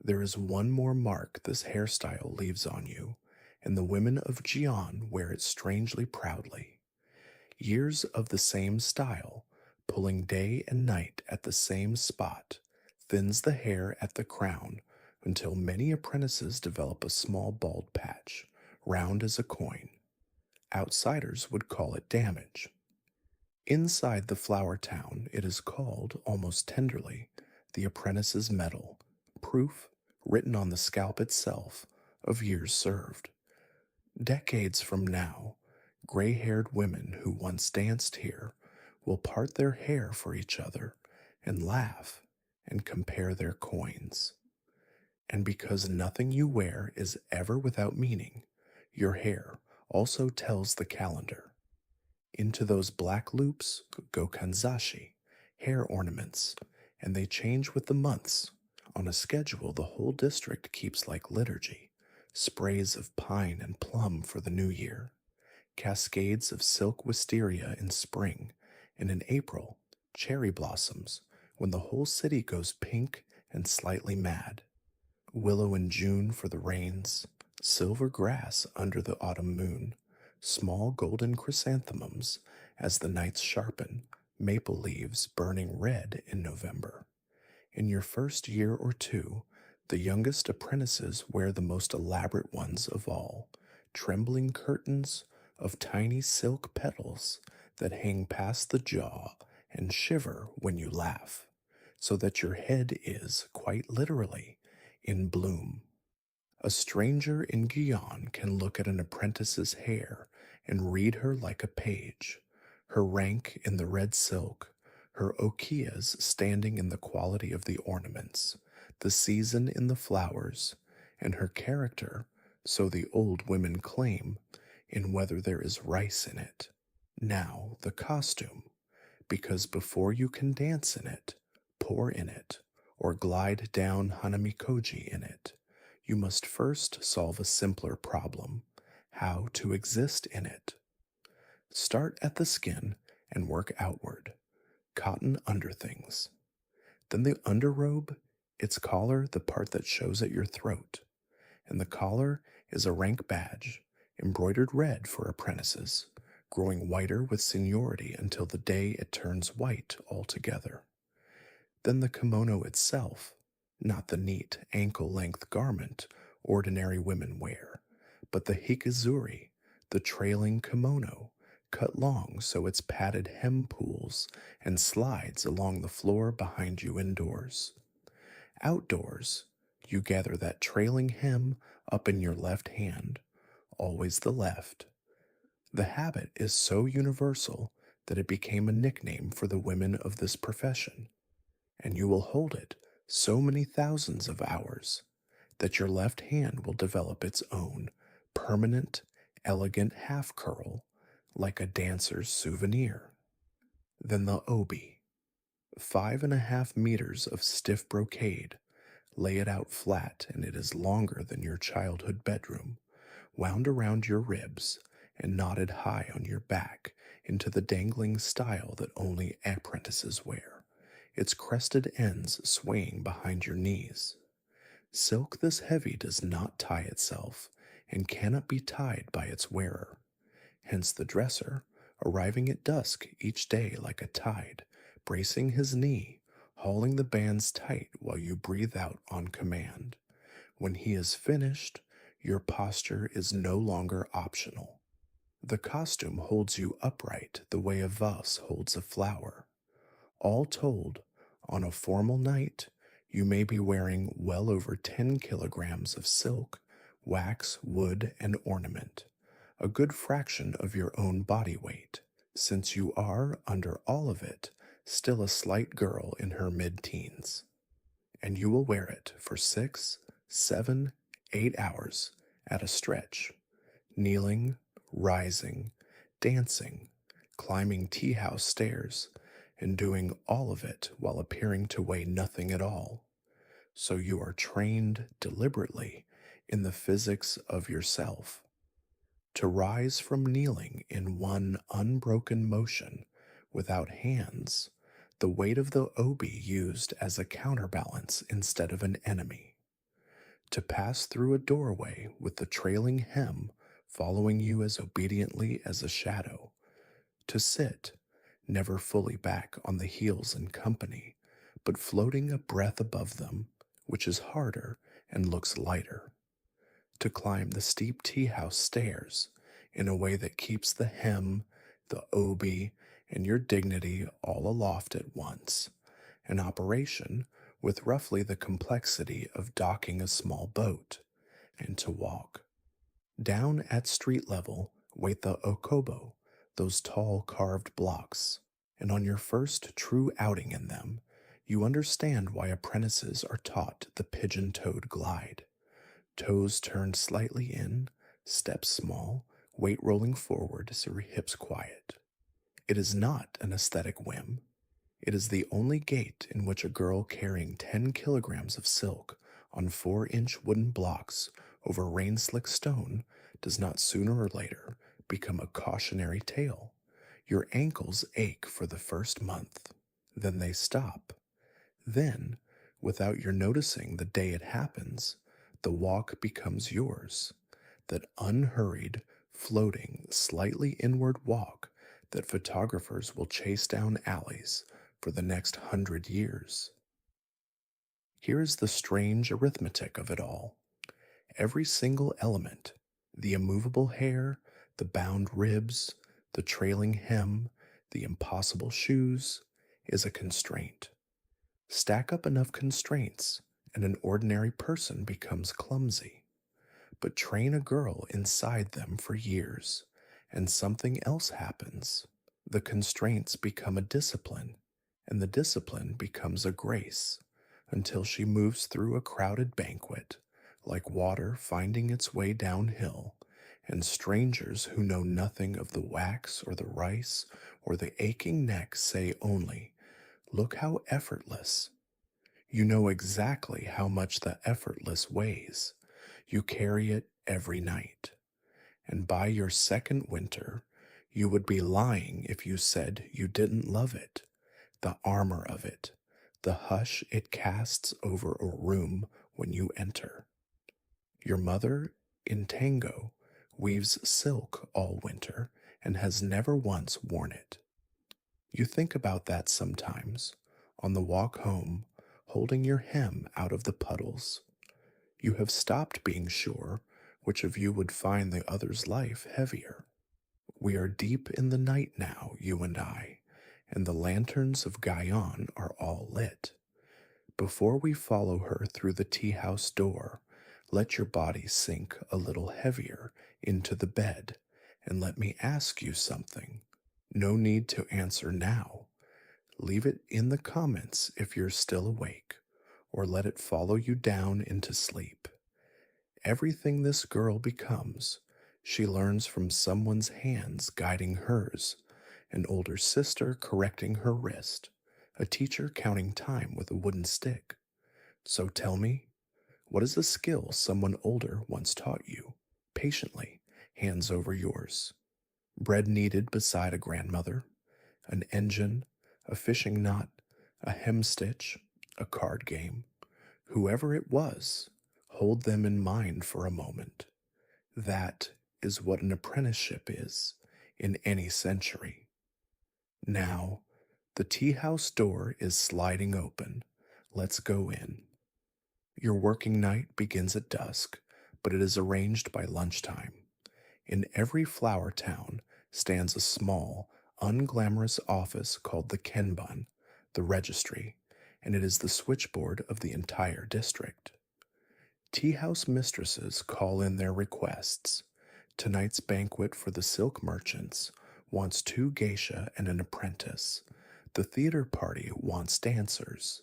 There is one more mark this hairstyle leaves on you, and the women of Gion wear it strangely proudly. Years of the same style, pulling day and night at the same spot, thins the hair at the crown until many apprentices develop a small bald patch, round as a coin. Outsiders would call it damage. Inside the flower town, it is called, almost tenderly, the apprentice's medal, proof, written on the scalp itself, of years served. Decades from now, gray haired women who once danced here will part their hair for each other and laugh and compare their coins. And because nothing you wear is ever without meaning, your hair also tells the calendar. Into those black loops go kanzashi, hair ornaments, and they change with the months. On a schedule the whole district keeps like liturgy. Sprays of pine and plum for the new year, cascades of silk wisteria in spring, and in April, cherry blossoms when the whole city goes pink and slightly mad. Willow in June for the rains, silver grass under the autumn moon, small golden chrysanthemums as the nights sharpen, maple leaves burning red in November. In your first year or two, the youngest apprentices wear the most elaborate ones of all, trembling curtains of tiny silk petals that hang past the jaw and shiver when you laugh, so that your head is, quite literally, in bloom. A stranger in Gion can look at an apprentice's hair and read her like a page, her rank in the red silk, her okiyas standing in the quality of the ornaments, the season in the flowers, and her character, so the old women claim, in whether there is rice in it. Now the costume, because before you can dance in it, pour in it, or glide down Hanamikoji in it, you must first solve a simpler problem: how to exist in it. Start at the skin and work outward. Cotton underthings. Then the underrobe, its collar the part that shows at your throat. And the collar is a rank badge, embroidered red for apprentices, growing whiter with seniority until the day it turns white altogether. Then the kimono itself, not the neat ankle-length garment ordinary women wear, but the hikizuri, the trailing kimono, cut long so its padded hem pools and slides along the floor behind you indoors. Outdoors, you gather that trailing hem up in your left hand, always the left. The habit is so universal that it became a nickname for the women of this profession, and you will hold it so many thousands of hours that your left hand will develop its own permanent, elegant half curl like a dancer's souvenir. Then the obi, 5.5 meters of stiff brocade. Lay it out flat, and it is longer than your childhood bedroom, wound around your ribs and knotted high on your back into the dangling style that only apprentices wear, its crested ends swaying behind your knees. Silk this heavy does not tie itself and cannot be tied by its wearer. Hence the dresser, arriving at dusk each day like a tide, bracing his knee, hauling the bands tight while you breathe out on command. When he is finished, your posture is no longer optional. The costume holds you upright the way a vase holds a flower. All told, on a formal night, you may be wearing well over 10 kilograms of silk, wax, wood, and ornament, a good fraction of your own body weight, since you are, under all of it, still a slight girl in her mid-teens. And you will wear it for 6, 7, 8 hours at a stretch, kneeling, rising, dancing, climbing tea house stairs, and doing all of it while appearing to weigh nothing at all. So you are trained deliberately in the physics of yourself. To rise from kneeling in one unbroken motion without hands, the weight of the obi used as a counterbalance instead of an enemy, to pass through a doorway with the trailing hem following you as obediently as a shadow, to sit, never fully back on the heels in company, but floating a breath above them, which is harder and looks lighter, to climb the steep tea house stairs in a way that keeps the hem, the obi, and your dignity all aloft at once, an operation with roughly the complexity of docking a small boat, and to walk. Down at street level wait the okobo, those tall carved blocks, and on your first true outing in them, you understand why apprentices are taught the pigeon toed glide. Toes turned slightly in, steps small, weight rolling forward so your hips quiet. It is not an aesthetic whim. It is the only gait in which a girl carrying 10 kilograms of silk on 4-inch wooden blocks over rain slick stone does not sooner or later become a cautionary tale. Your ankles ache for the first month, then they stop. Then, without your noticing the day it happens, the walk becomes yours. That unhurried, floating, slightly inward walk that photographers will chase down alleys for the next 100 years. Here is the strange arithmetic of it all. Every single element, the immovable hair, the bound ribs, the trailing hem, the impossible shoes, is a constraint. Stack up enough constraints, and an ordinary person becomes clumsy. But train a girl inside them for years, and something else happens. The constraints become a discipline, and the discipline becomes a grace, until she moves through a crowded banquet, like water finding its way downhill, and strangers who know nothing of the wax or the rice or the aching neck say only, "Look how effortless." You know exactly how much the effortless weighs. You carry it every night. And by your second winter, you would be lying if you said you didn't love it, the armor of it, the hush it casts over a room when you enter. Your mother, in tango, weaves silk all winter and has never once worn it. You think about that sometimes, on the walk home, holding your hem out of the puddles. You have stopped being sure which of you would find the other's life heavier. We are deep in the night now, you and the lanterns of Gion are all lit. Before we follow her through the tea house door, let your body sink a little heavier into the bed, and let me ask you something. No need to answer now. Leave it in the comments if you're still awake, or let it follow you down into sleep. Everything this girl becomes, she learns from someone's hands guiding hers, an older sister correcting her wrist, a teacher counting time with a wooden stick. So tell me, what is a skill someone older once taught you, patiently, hands over yours? Bread kneaded beside a grandmother, an engine, a fishing knot, a hemstitch, a card game. Whoever it was, hold them in mind for a moment. That is what an apprenticeship is in any century. Now, the tea house door is sliding open. Let's go in. Your working night begins at dusk, but it is arranged by lunchtime. In every flower town stands a small, unglamorous office called the kenban, the registry, and it is the switchboard of the entire district. Tea house mistresses call in their requests. Tonight's banquet for the silk merchants wants 2 geisha and an apprentice. The theater party wants dancers.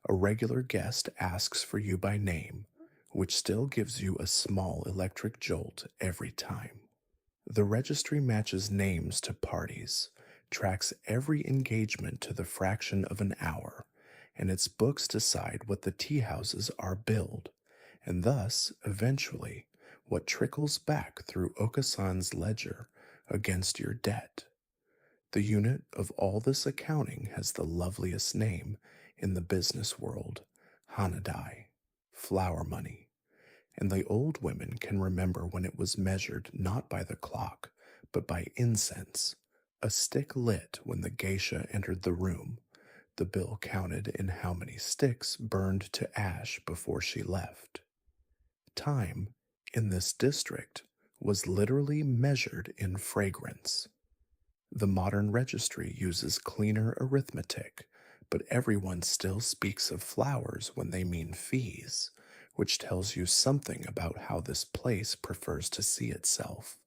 A regular guest asks for you by name, which still gives you a small electric jolt every time. The registry matches names to parties, tracks every engagement to the fraction of an hour, and its books decide what the tea houses are billed, and thus, eventually, what trickles back through Okasan's ledger against your debt. The unit of all this accounting has the loveliest name in the business world, Hanadai, flower money, and the old women can remember when it was measured not by the clock, but by incense, a stick lit when the geisha entered the room. The bill counted in how many sticks burned to ash before she left. Time in this district was literally measured in fragrance. The modern registry uses cleaner arithmetic, but everyone still speaks of flowers when they mean fees, which tells you something about how this place prefers to see itself.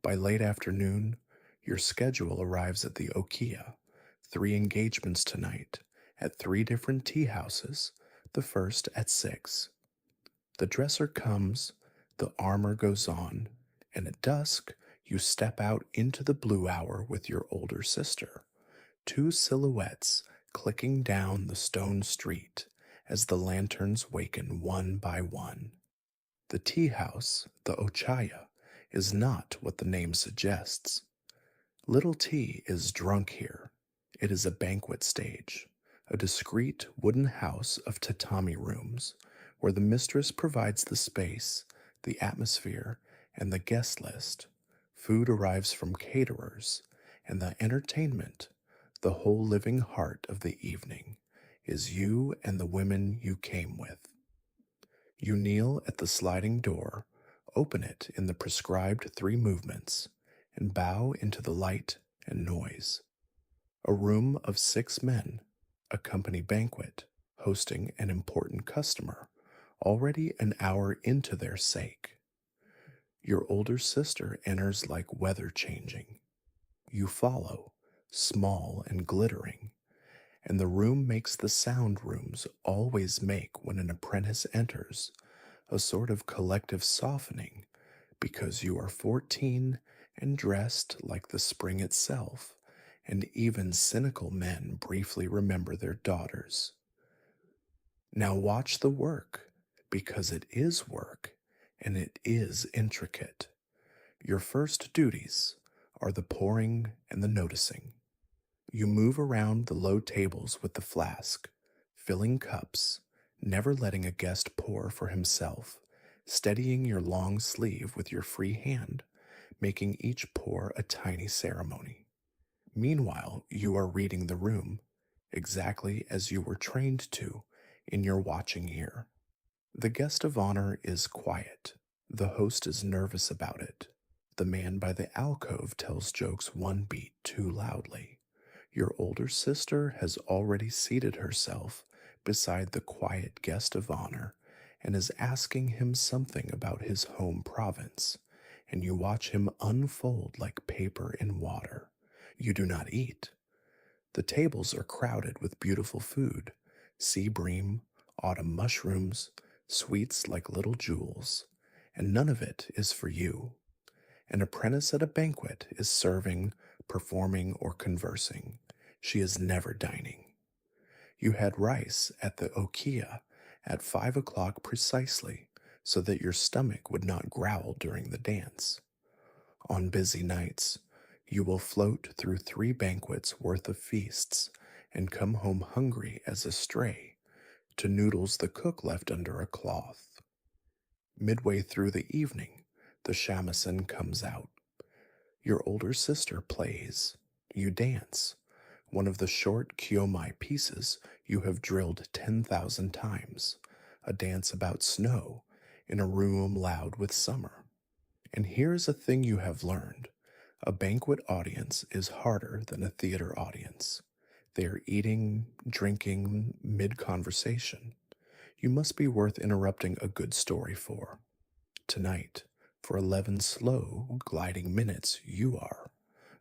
By late afternoon, your schedule arrives at the Okia. 3 engagements tonight at 3 different tea houses, the first at 6. The dresser comes, the armor goes on, and at dusk you step out into the blue hour with your older sister. 2 silhouettes clicking down the stone street as the lanterns waken one by one. The tea house, the Ochaya, is not what the name suggests. Little tea is drunk here. It is a banquet stage, a discreet wooden house of tatami rooms, where the mistress provides the space, the atmosphere, and the guest list. Food arrives from caterers, and the entertainment, the whole living heart of the evening, is you and the women you came with. You kneel at the sliding door, open it in the prescribed 3 movements, and bow into the light and noise. A room of 6 men, a company banquet, hosting an important customer, already an hour into their sake. Your older sister enters like weather changing. You follow, small and glittering, and the room makes the sound rooms always make when an apprentice enters, a sort of collective softening, because you are 14 and dressed like the spring itself, and even cynical men briefly remember their daughters. Now watch the work, because it is work, and it is intricate. Your first duties are the pouring and the noticing. You move around the low tables with the flask, filling cups, never letting a guest pour for himself, steadying your long sleeve with your free hand, making each pour a tiny ceremony. Meanwhile, you are reading the room, exactly as you were trained to in your watching ear. The guest of honor is quiet. The host is nervous about it. The man by the alcove tells jokes 1 beat too loudly. Your older sister has already seated herself beside the quiet guest of honor and is asking him something about his home province, and you watch him unfold like paper in water. You do not eat. The tables are crowded with beautiful food, sea bream, autumn mushrooms, sweets like little jewels, and none of it is for you. An apprentice at a banquet is serving, performing, or conversing. She is never dining. You had rice at the Okia at 5 o'clock precisely, so that your stomach would not growl during the dance. On busy nights, you will float through 3 banquets worth of feasts and come home hungry as a stray to noodles the cook left under a cloth. Midway through the evening, the shamisen comes out. Your older sister plays. You dance. One of the short kyomai pieces you have drilled 10,000 times. A dance about snow in a room loud with summer. And here's a thing you have learned. A banquet audience is harder than a theater audience. They are eating, drinking, mid-conversation. You must be worth interrupting a good story for. Tonight, for 11 slow, gliding minutes, you are.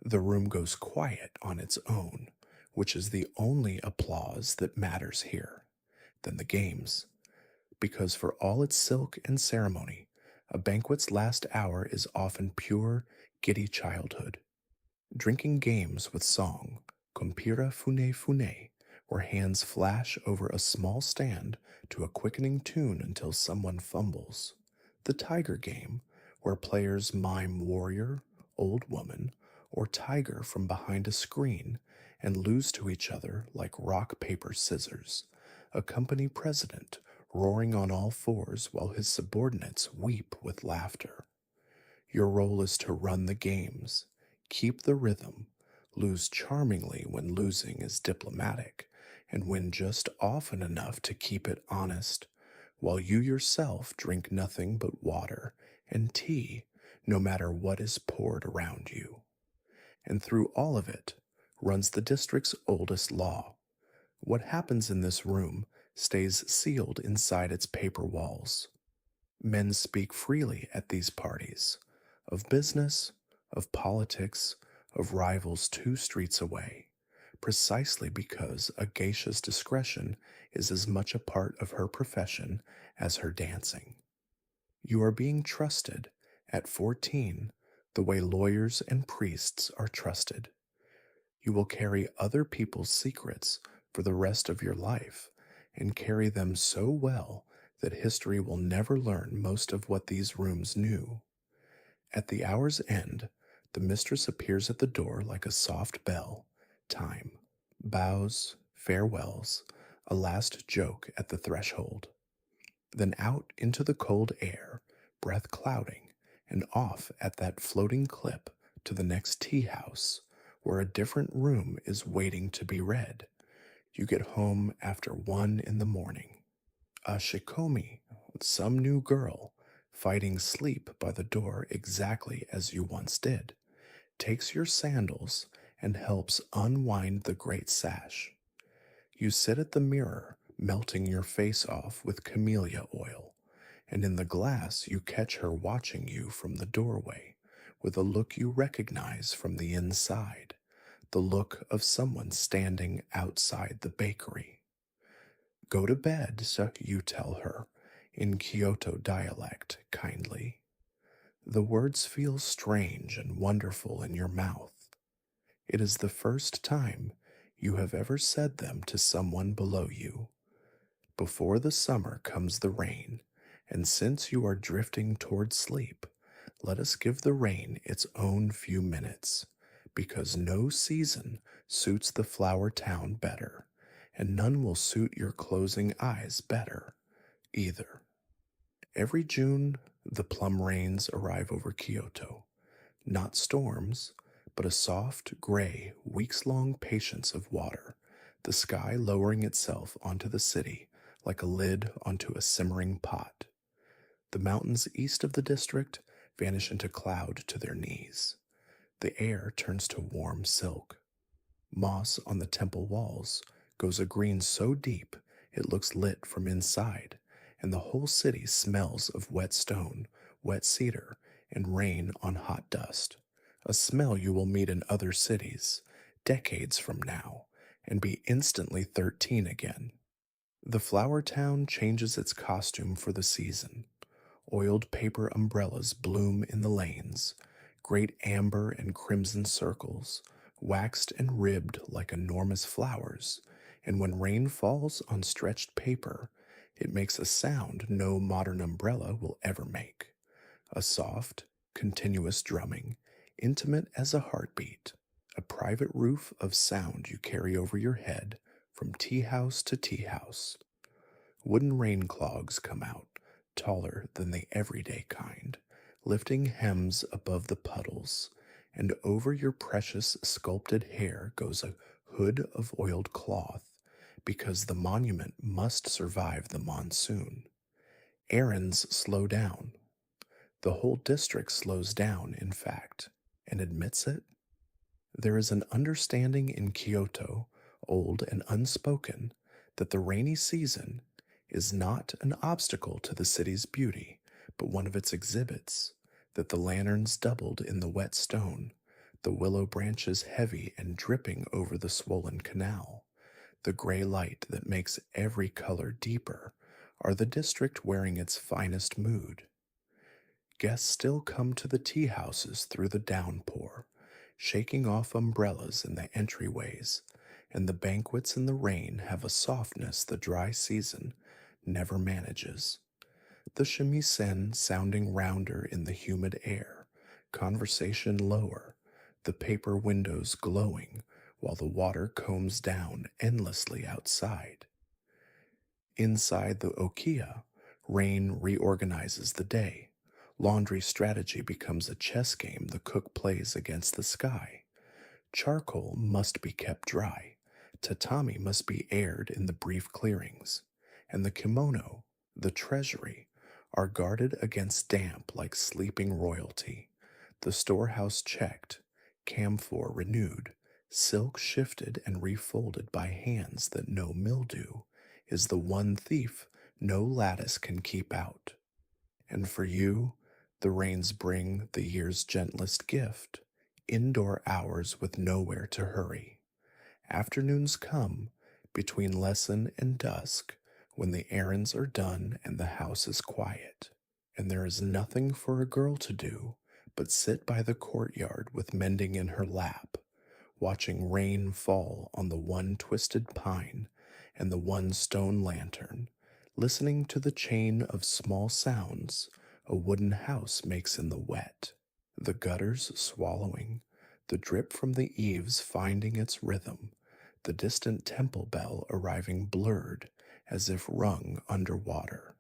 The room goes quiet on its own, which is the only applause that matters here. Then the games. Because for all its silk and ceremony, a banquet's last hour is often pure, giddy childhood. Drinking games with song, kompira fune fune, where hands flash over a small stand to a quickening tune until someone fumbles. The tiger game, where players mime warrior, old woman, or tiger from behind a screen and lose to each other like rock, paper, scissors, a company president roaring on all fours while his subordinates weep with laughter. Your role is to run the games, keep the rhythm, lose charmingly when losing is diplomatic, and win just often enough to keep it honest, while you yourself drink nothing but water and tea, no matter what is poured around you. And through all of it runs the district's oldest law. What happens in this room stays sealed inside its paper walls. Men speak freely at these parties of business, of politics, of rivals 2 streets away, precisely because a geisha's discretion is as much a part of her profession as her dancing. You are being trusted at 14 the way lawyers and priests are trusted. You will carry other people's secrets for the rest of your life and carry them so well that history will never learn most of what these rooms knew. At the hour's end, the mistress appears at the door like a soft bell. Time. Bows, farewells, a last joke at the threshold. Then out into the cold air, breath clouding, and off at that floating clip to the next tea house, where a different room is waiting to be read. You get home after 1 in the morning. A shikomi, some new girl, fighting sleep by the door exactly as you once did, takes your sandals and helps unwind the great sash. You sit at the mirror, melting your face off with camellia oil, and in the glass you catch her watching you from the doorway with a look you recognize from the inside, the look of someone standing outside the bakery. Go to bed, so you tell her, in Kyoto dialect, kindly. The words feel strange and wonderful in your mouth. It is the first time you have ever said them to someone below you. Before the summer comes the rain, and since you are drifting toward sleep, let us give the rain its own few minutes, because no season suits the flower town better, and none will suit your closing eyes better, either. Every June, the plum rains arrive over Kyoto, not storms, but a soft, gray, weeks-long patience of water, the sky lowering itself onto the city like a lid onto a simmering pot. The mountains east of the district vanish into cloud to their knees. The air turns to warm silk. Moss on the temple walls goes a green so deep it looks lit from inside, and the whole city smells of wet stone, wet cedar, and rain on hot dust, a smell you will meet in other cities, decades from now, and be instantly 13 again. The flower town changes its costume for the season. Oiled paper umbrellas bloom in the lanes, great amber and crimson circles, waxed and ribbed like enormous flowers, and when rain falls on stretched paper, it makes a sound no modern umbrella will ever make. A soft, continuous drumming, intimate as a heartbeat, a private roof of sound you carry over your head from tea house to tea house. Wooden rain clogs come out, taller than the everyday kind, lifting hems above the puddles, and over your precious sculpted hair goes a hood of oiled cloth, because the monument must survive the monsoon. Errands slow down. The whole district slows down, in fact, and admits it. There is an understanding in Kyoto, old and unspoken, that the rainy season is not an obstacle to the city's beauty, but one of its exhibits, that the lanterns doubled in the wet stone, the willow branches heavy and dripping over the swollen canal, the gray light that makes every color deeper, are the district wearing its finest mood. Guests still come to the tea houses through the downpour, shaking off umbrellas in the entryways, and the banquets in the rain have a softness the dry season never manages. The shamisen sounding rounder in the humid air, conversation lower, the paper windows glowing while the water combs down endlessly outside. Inside the okia, rain reorganizes the day. Laundry strategy becomes a chess game the cook plays against the sky. Charcoal must be kept dry. Tatami must be aired in the brief clearings. And the kimono, the treasury, are guarded against damp like sleeping royalty. The storehouse checked, camphor renewed, silk shifted and refolded by hands that know mildew, is the one thief no lattice can keep out. And for you, the rains bring the year's gentlest gift, indoor hours with nowhere to hurry. Afternoons come between lesson and dusk when the errands are done and the house is quiet, and there is nothing for a girl to do but sit by the courtyard with mending in her lap, watching rain fall on the one twisted pine and the one stone lantern, listening to the chain of small sounds a wooden house makes in the wet, the gutters swallowing, the drip from the eaves finding its rhythm, the distant temple bell arriving blurred as if rung under water.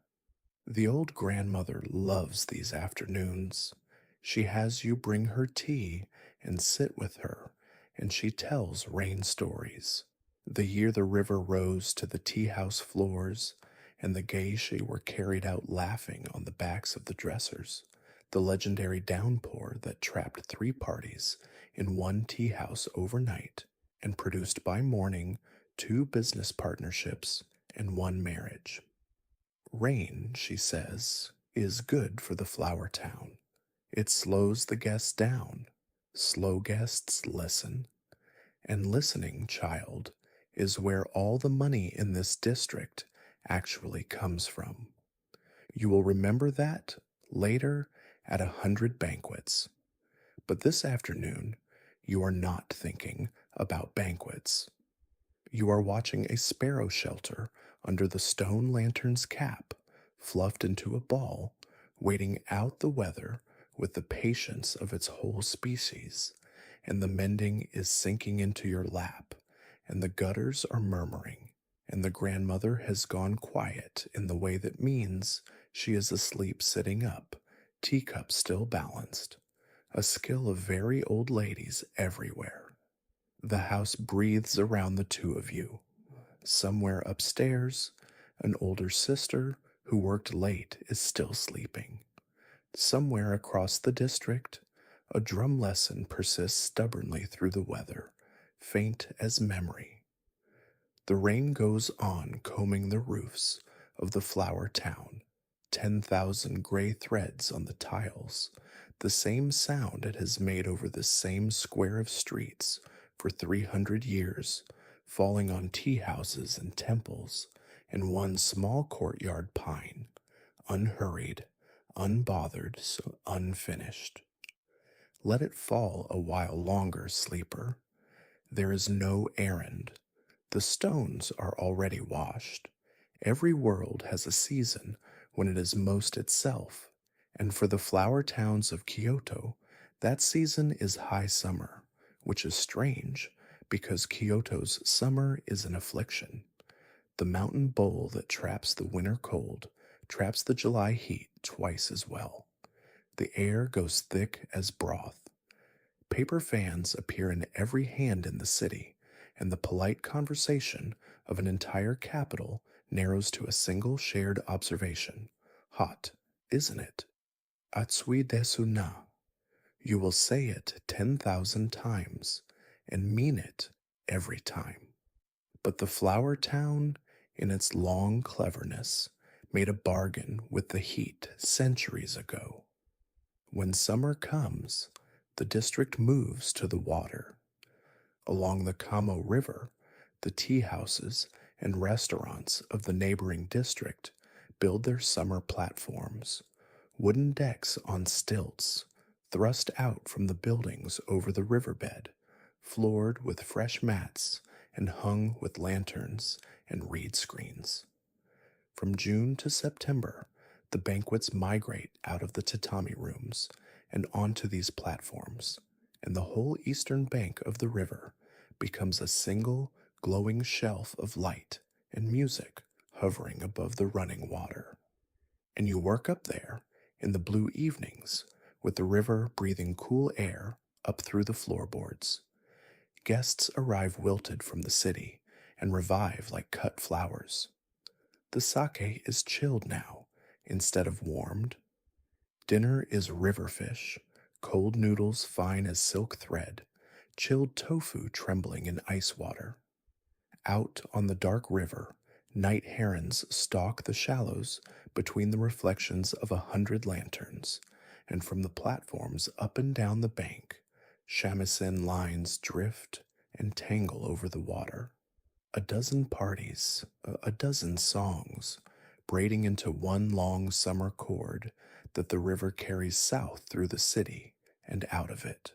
The old grandmother loves these afternoons. She has you bring her tea and sit with her, and she tells rain stories. The year the river rose to the tea house floors, and the Geisha were carried out laughing on the backs of the dressers. The legendary downpour that trapped 3 parties in one tea house overnight and produced by morning 2 business partnerships and 1 marriage. Rain, she says, is good for the flower town. It slows the guests down. Slow guests listen. And listening, child, is where all the money in this district actually comes from. You will remember that later at 100 banquets. But this afternoon, you are not thinking about banquets. You are watching a sparrow shelter under the stone lantern's cap, fluffed into a ball, waiting out the weather with the patience of its whole species, and the mending is sinking into your lap, and the gutters are murmuring, and the grandmother has gone quiet in the way that means she is asleep sitting up, teacup still balanced, a skill of very old ladies everywhere. The house breathes around the 2 of you. Somewhere upstairs, an older sister who worked late is still sleeping. Somewhere across the district, a drum lesson persists stubbornly through the weather, faint as memory. The rain goes on combing the roofs of the flower town, 10,000 gray threads on the tiles, the same sound it has made over the same square of streets for 300 years, falling on tea houses and temples, and one small courtyard pine, unhurried, unbothered, so unfinished. Let it fall a while longer, sleeper. There is no errand. The stones are already washed. Every world has a season when it is most itself, and for the flower towns of Kyoto, that season is high summer, which is strange because Kyoto's summer is an affliction. The mountain bowl that traps the winter cold traps the July heat twice as well. The air goes thick as broth. Paper fans appear in every hand in the city, and the polite conversation of an entire capital narrows to a single shared observation. Hot, isn't it? Atsui desu na. You will say it 10,000 times and mean it every time. But the flower town, in its long cleverness, made a bargain with the heat centuries ago. When summer comes, the district moves to the water. Along the Kamo River, the tea houses and restaurants of the neighboring district build their summer platforms, wooden decks on stilts, thrust out from the buildings over the riverbed, floored with fresh mats and hung with lanterns and reed screens. From June to September, the banquets migrate out of the tatami rooms and onto these platforms, and the whole eastern bank of the river becomes a single glowing shelf of light and music hovering above the running water. And you work up there in the blue evenings with the river breathing cool air up through the floorboards. Guests arrive wilted from the city and revive like cut flowers. The sake is chilled now instead of warmed. Dinner is river fish, cold noodles fine as silk thread, chilled tofu trembling in ice water. Out on the dark river, night herons stalk the shallows between the reflections of 100 lanterns, and from the platforms up and down the bank, shamisen lines drift and tangle over the water. A dozen parties, a dozen songs, braiding into one long summer chord that the river carries south through the city and out of it.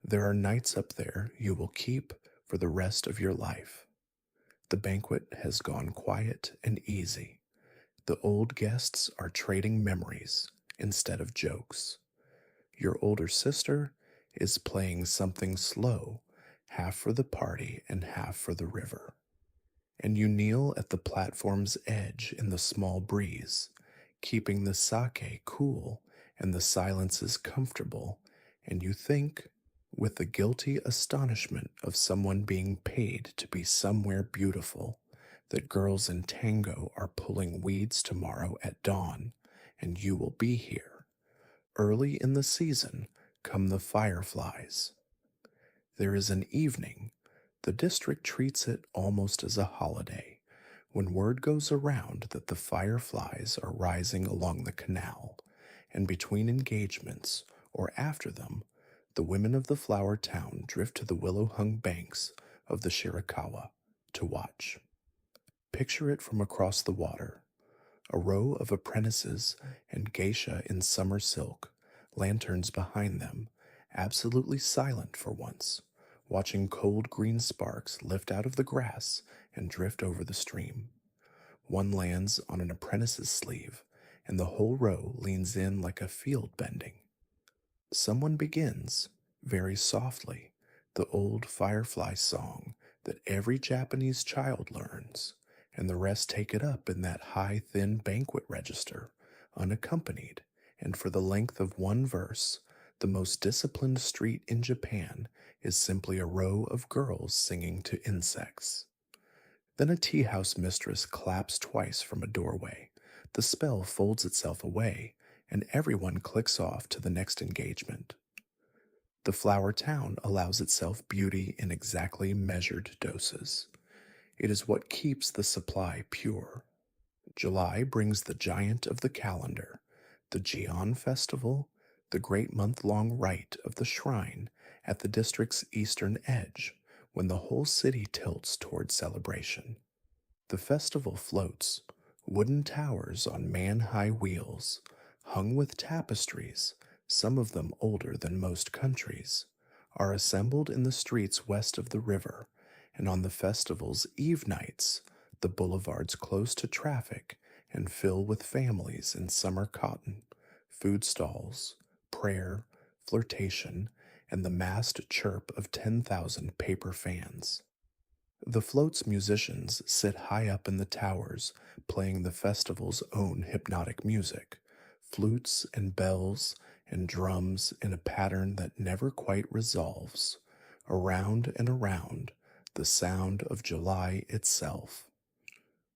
There are nights up there you will keep for the rest of your life. The banquet has gone quiet and easy. The old guests are trading memories instead of jokes. Your older sister is playing something slow, half for the party and half for the river. And you kneel at the platform's edge in the small breeze, keeping the sake cool and the silences comfortable, and you think, with the guilty astonishment of someone being paid to be somewhere beautiful, that girls in tango are pulling weeds tomorrow at dawn, and you will be here. Early in the season come the fireflies. There is an evening, the district treats it almost as a holiday, when word goes around that the fireflies are rising along the canal, and between engagements, or after them, the women of the flower town drift to the willow-hung banks of the Shirakawa to watch. Picture it from across the water. A row of apprentices and geisha in summer silk, lanterns behind them, absolutely silent for once, watching cold green sparks lift out of the grass and drift over the stream. One lands on an apprentice's sleeve, and the whole row leans in like a field bending. Someone begins, very softly, the old firefly song that every Japanese child learns, and the rest take it up in that high, thin banquet register, unaccompanied, and for the length of one verse, the most disciplined street in Japan is simply a row of girls singing to insects. Then a tea house mistress claps twice from a doorway. The spell folds itself away, and everyone clicks off to the next engagement. The flower town allows itself beauty in exactly measured doses. It is what keeps the supply pure. July brings the giant of the calendar, the Gion festival, the great month-long rite of the shrine at the district's eastern edge, when the whole city tilts toward celebration. The festival floats, wooden towers on man-high wheels, hung with tapestries, some of them older than most countries, are assembled in the streets west of the river, and on the festival's eve nights, the boulevards close to traffic and fill with families in summer cotton, food stalls, prayer, flirtation, and the massed chirp of 10,000 paper fans. The float's musicians sit high up in the towers, playing the festival's own hypnotic music, flutes and bells and drums in a pattern that never quite resolves, around and around, the sound of July itself.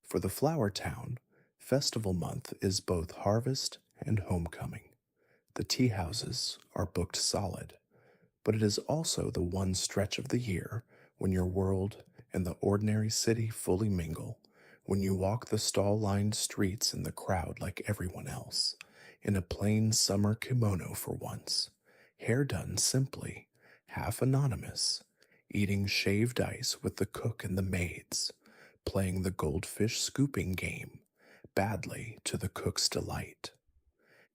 For the flower town, festival month is both harvest and homecoming. The tea houses are booked solid, but it is also the one stretch of the year when your world and the ordinary city fully mingle, when you walk the stall-lined streets in the crowd like everyone else, in a plain summer kimono for once, hair done simply, half anonymous, eating shaved ice with the cook and the maids, playing the goldfish scooping game, badly to the cook's delight.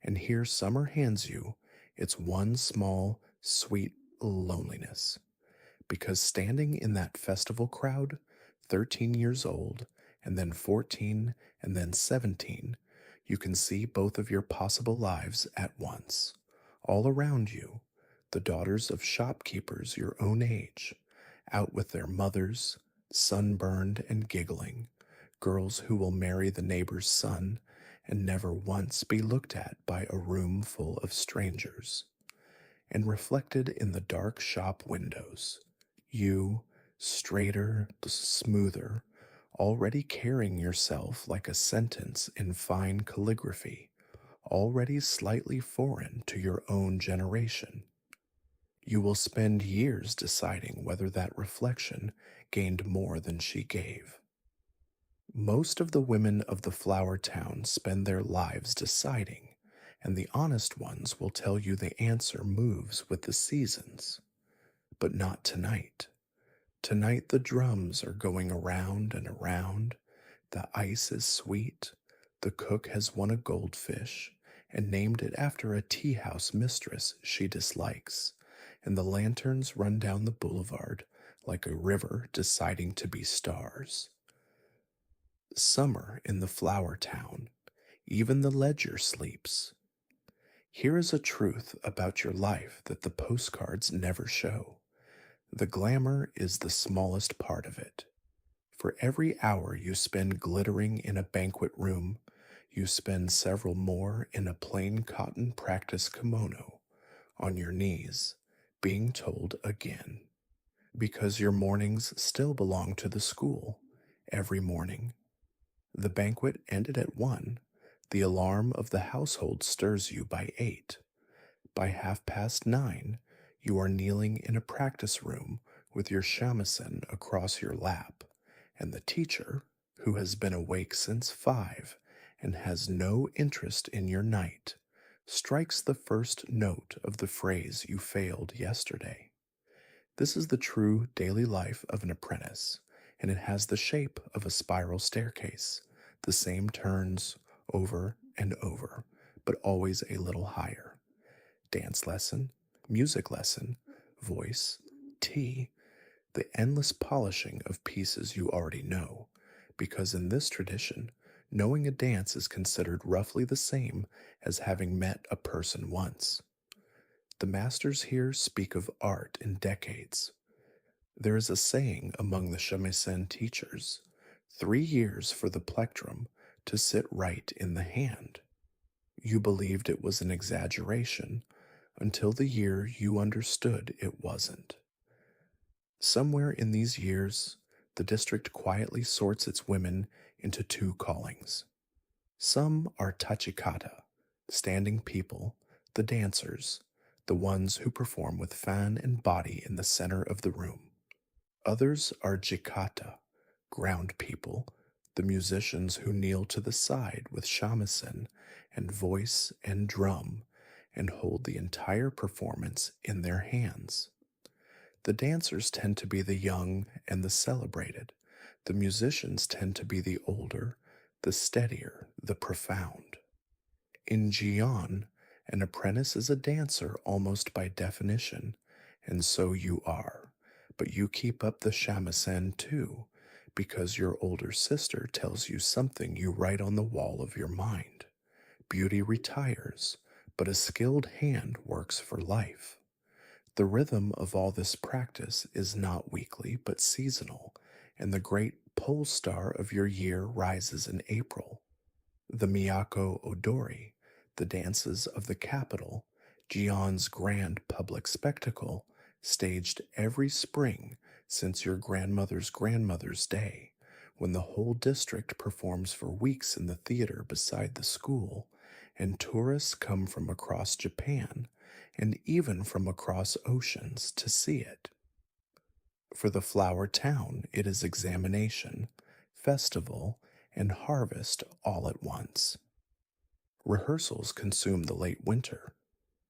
And here summer hands you its one small, sweet loneliness, because standing in that festival crowd, 13 years old, and then 14, and then 17, you can see both of your possible lives at once, all around you, the daughters of shopkeepers your own age, out with their mothers, sunburned and giggling, girls who will marry the neighbor's son and never once be looked at by a room full of strangers. And reflected in the dark shop windows, you, straighter, smoother, already carrying yourself like a sentence in fine calligraphy, already slightly foreign to your own generation. You will spend years deciding whether that reflection gained more than she gave. Most of the women of the flower town spend their lives deciding, and the honest ones will tell you the answer moves with the seasons. But not tonight. Tonight the drums are going around and around, the ice is sweet, the cook has won a goldfish and named it after a tea house mistress she dislikes, and the lanterns run down the boulevard like a river deciding to be stars. Summer in the flower town, even the ledger sleeps. Here is a truth about your life that the postcards never show. The glamour is the smallest part of it. For every hour you spend glittering in a banquet room, you spend several more in a plain cotton practice kimono, on your knees, being told again. Because your mornings still belong to the school, every morning. The banquet ended at 1. The alarm of the household stirs you by 8. By 9:30, you are kneeling in a practice room with your shamisen across your lap, and the teacher, who has been awake since 5 and has no interest in your night, strikes the first note of the phrase you failed yesterday. This is the true daily life of an apprentice, and it has the shape of a spiral staircase, the same turns over and over, but always a little higher. Dance lesson, music lesson, voice, tea, the endless polishing of pieces you already know, because in this tradition, knowing a dance is considered roughly the same as having met a person once. The masters here speak of art in decades. There is a saying among the shamisen teachers, 3 years for the plectrum to sit right in the hand. You believed it was an exaggeration until the year you understood it wasn't. Somewhere in these years, the district quietly sorts its women into 2 callings. Some are tachikata, standing people, the dancers, the ones who perform with fan and body in the center of the room. Others are jikata, ground people, the musicians who kneel to the side with shamisen and voice and drum and hold the entire performance in their hands. The dancers tend to be the young and the celebrated. The musicians tend to be the older, the steadier, the profound. In Gion, an apprentice is a dancer almost by definition, and so you are. But you keep up the shamisen too, because your older sister tells you something you write on the wall of your mind. Beauty retires, but a skilled hand works for life. The rhythm of all this practice is not weekly but seasonal, and the great pole star of your year rises in April. The Miyako Odori, the dances of the capital, Gion's grand public spectacle, staged every spring since your grandmother's grandmother's day, when the whole district performs for weeks in the theater beside the school, and tourists come from across Japan and even from across oceans to see it. For the flower town, it is examination, festival, and harvest all at once. Rehearsals consume the late winter.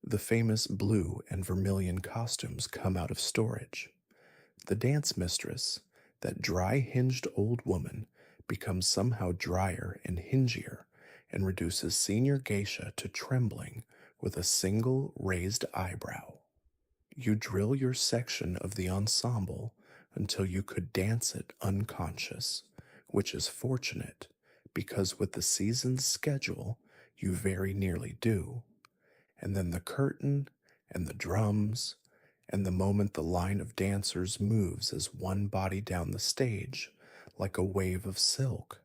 The famous blue and vermilion costumes come out of storage. The dance mistress, that dry hinged old woman, becomes somehow drier and hingier and reduces senior geisha to trembling with a single raised eyebrow. You drill your section of the ensemble until you could dance it unconscious, which is fortunate because with the season's schedule, you very nearly do. And then the curtain and the drums, and the moment the line of dancers moves as one body down the stage, like a wave of silk,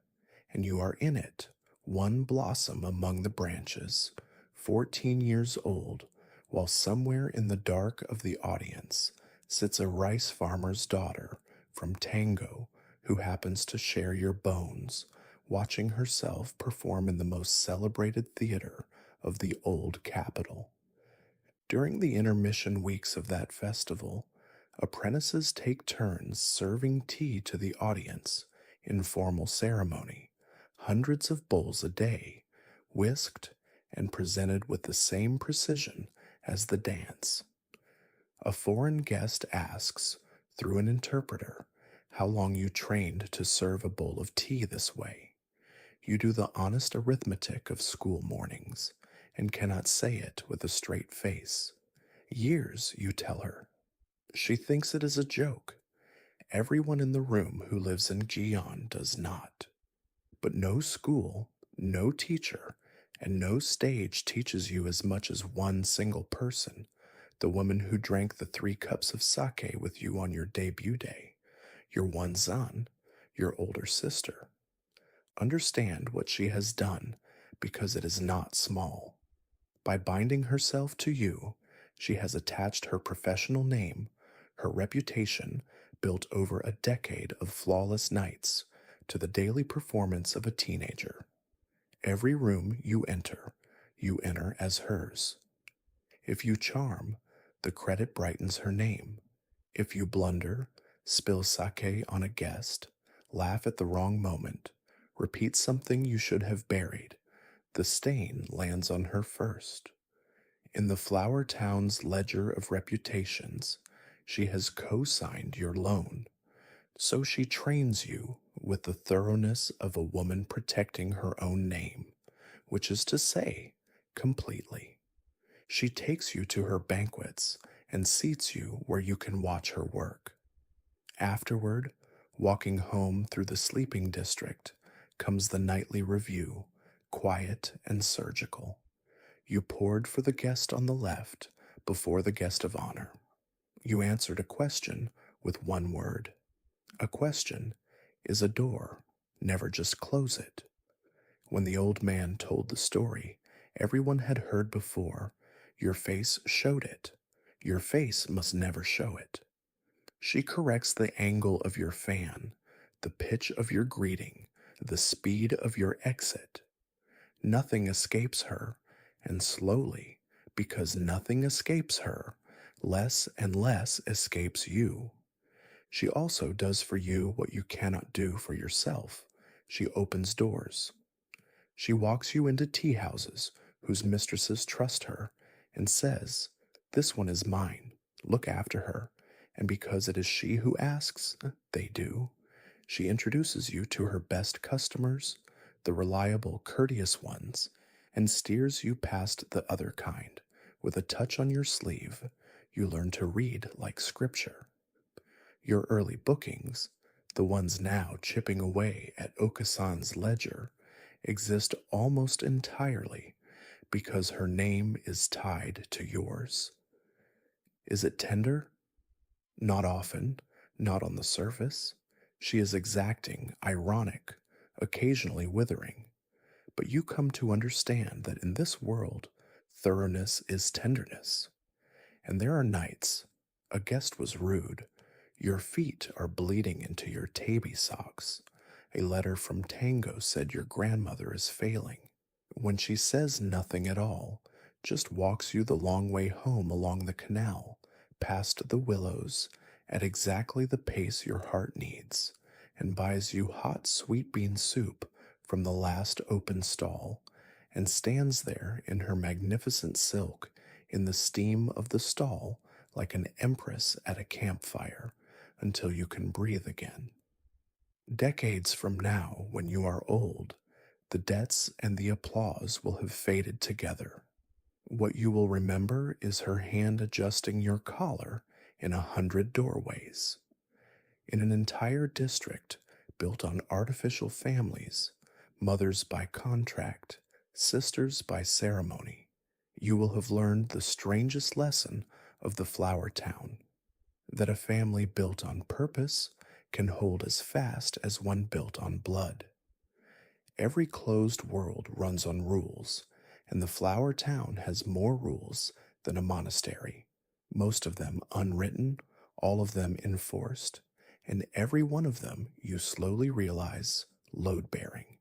and you are in it, one blossom among the branches, 14 years old, while somewhere in the dark of the audience sits a rice farmer's daughter from Tango who happens to share your bones, watching herself perform in the most celebrated theater of the old capital. During the intermission weeks of that festival, apprentices take turns serving tea to the audience in formal ceremony, hundreds of bowls a day, whisked and presented with the same precision as the dance. A foreign guest asks, through an interpreter, how long you trained to serve a bowl of tea this way. You do the honest arithmetic of school mornings and cannot say it with a straight face. Years, you tell her. She thinks it is a joke. Everyone in the room who lives in Gion does not. But no school, no teacher, and no stage teaches you as much as one single person, the woman who drank the 3 cups of sake with you on your debut day, your one zan, your older sister. Understand what she has done, because it is not small. By binding herself to you, she has attached her professional name, her reputation, built over a decade of flawless nights, to the daily performance of a teenager. Every room you enter as hers. If you charm, the credit brightens her name. If you blunder, spill sake on a guest, laugh at the wrong moment, repeat something you should have buried, the stain lands on her first. In the Flower Town's ledger of reputations, she has co-signed your loan. So she trains you with the thoroughness of a woman protecting her own name, which is to say, completely. She takes you to her banquets and seats you where you can watch her work. Afterward, walking home through the sleeping district, comes the nightly review, quiet and surgical. You poured for the guest on the left before the guest of honor. You answered a question with one word. A question is a door, never just close it. When the old man told the story everyone had heard before, your face showed it. Your face must never show it. She corrects the angle of your fan, the pitch of your greeting, the speed of your exit. Nothing escapes her, and slowly, because nothing escapes her, less and less escapes you. She also does for you what you cannot do for yourself. She opens doors. She walks you into tea houses whose mistresses trust her and says, "This one is mine. Look after her." And because it is she who asks, they do. She introduces you to her best customers, the reliable, courteous ones, and steers you past the other kind. With a touch on your sleeve, you learn to read like scripture. Your early bookings, the ones now chipping away at Okasan's ledger, exist almost entirely because her name is tied to yours. Is it tender? Not often, not on the surface. She is exacting, ironic, occasionally withering. But you come to understand that in this world, thoroughness is tenderness. And there are nights, a guest was rude, your feet are bleeding into your tabby socks. A letter from Tango said your grandmother is failing. When she says nothing at all, just walks you the long way home along the canal, past the willows, at exactly the pace your heart needs, and buys you hot sweet bean soup from the last open stall, and stands there in her magnificent silk in the steam of the stall like an empress at a campfire until you can breathe again. Decades from now, when you are old, the debts and the applause will have faded together. What you will remember is her hand adjusting your collar in 100 doorways. In an entire district built on artificial families, mothers by contract, sisters by ceremony, you will have learned the strangest lesson of the flower town, that a family built on purpose can hold as fast as one built on blood. Every closed world runs on rules, and the flower town has more rules than a monastery, most of them unwritten, all of them enforced, and every one of them, you slowly realize, load bearing.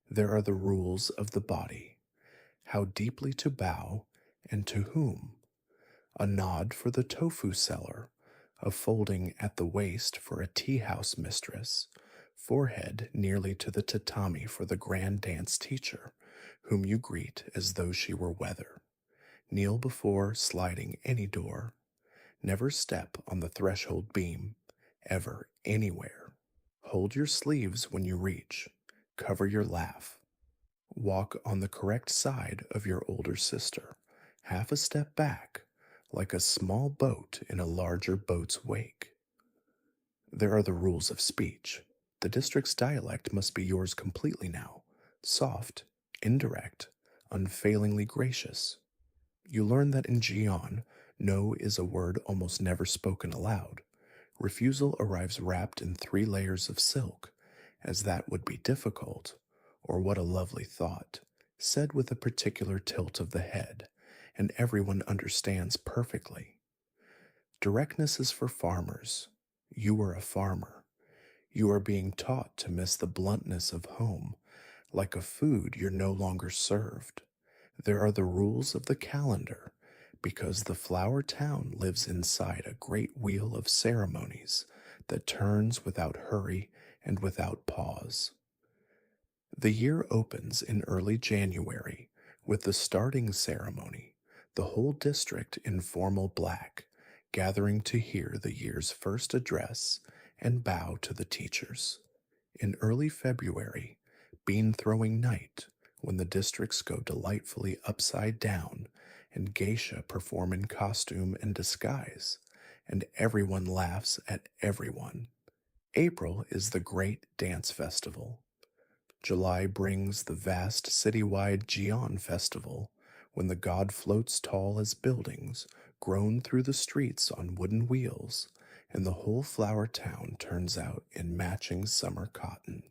There are the rules of the body, how deeply to bow and to whom, a nod for the tofu seller, a folding at the waist for a tea house mistress, forehead nearly to the tatami for the grand dance teacher, whom you greet as though she were weather. Kneel before sliding any door. Never step on the threshold beam, ever, anywhere. Hold your sleeves when you reach. Cover your laugh. Walk on the correct side of your older sister, half a step back, like a small boat in a larger boat's wake. There are the rules of speech. The district's dialect must be yours completely now, soft, indirect, unfailingly gracious. You learn that in Gion, no is a word almost never spoken aloud. Refusal arrives wrapped in 3 layers of silk, as that would be difficult, or what a lovely thought, said with a particular tilt of the head, and everyone understands perfectly. Directness is for farmers. You are a farmer. You are being taught to miss the bluntness of home, like a food you're no longer served. There are the rules of the calendar, because the flower town lives inside a great wheel of ceremonies that turns without hurry and without pause. The year opens in early January with the starting ceremony, the whole district in formal black, gathering to hear the year's first address and bow to the teachers. In early February, bean throwing night, when the districts go delightfully upside down and geisha perform in costume and disguise, and everyone laughs at everyone. April is the great dance festival. July brings the vast citywide Gion festival, when the god floats tall as buildings, grown through the streets on wooden wheels, and the whole flower town turns out in matching summer cotton.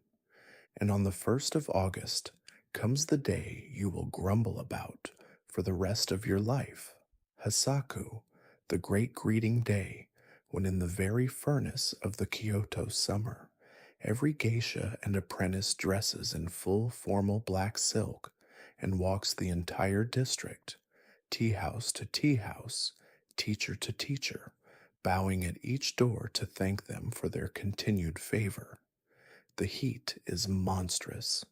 And on the 1st of August comes the day you will grumble about for the rest of your life, Hasaku, the great greeting day, when in the very furnace of the Kyoto summer, every geisha and apprentice dresses in full formal black silk and walks the entire district, tea house to tea house, teacher to teacher, bowing at each door to thank them for their continued favor. The heat is monstrous.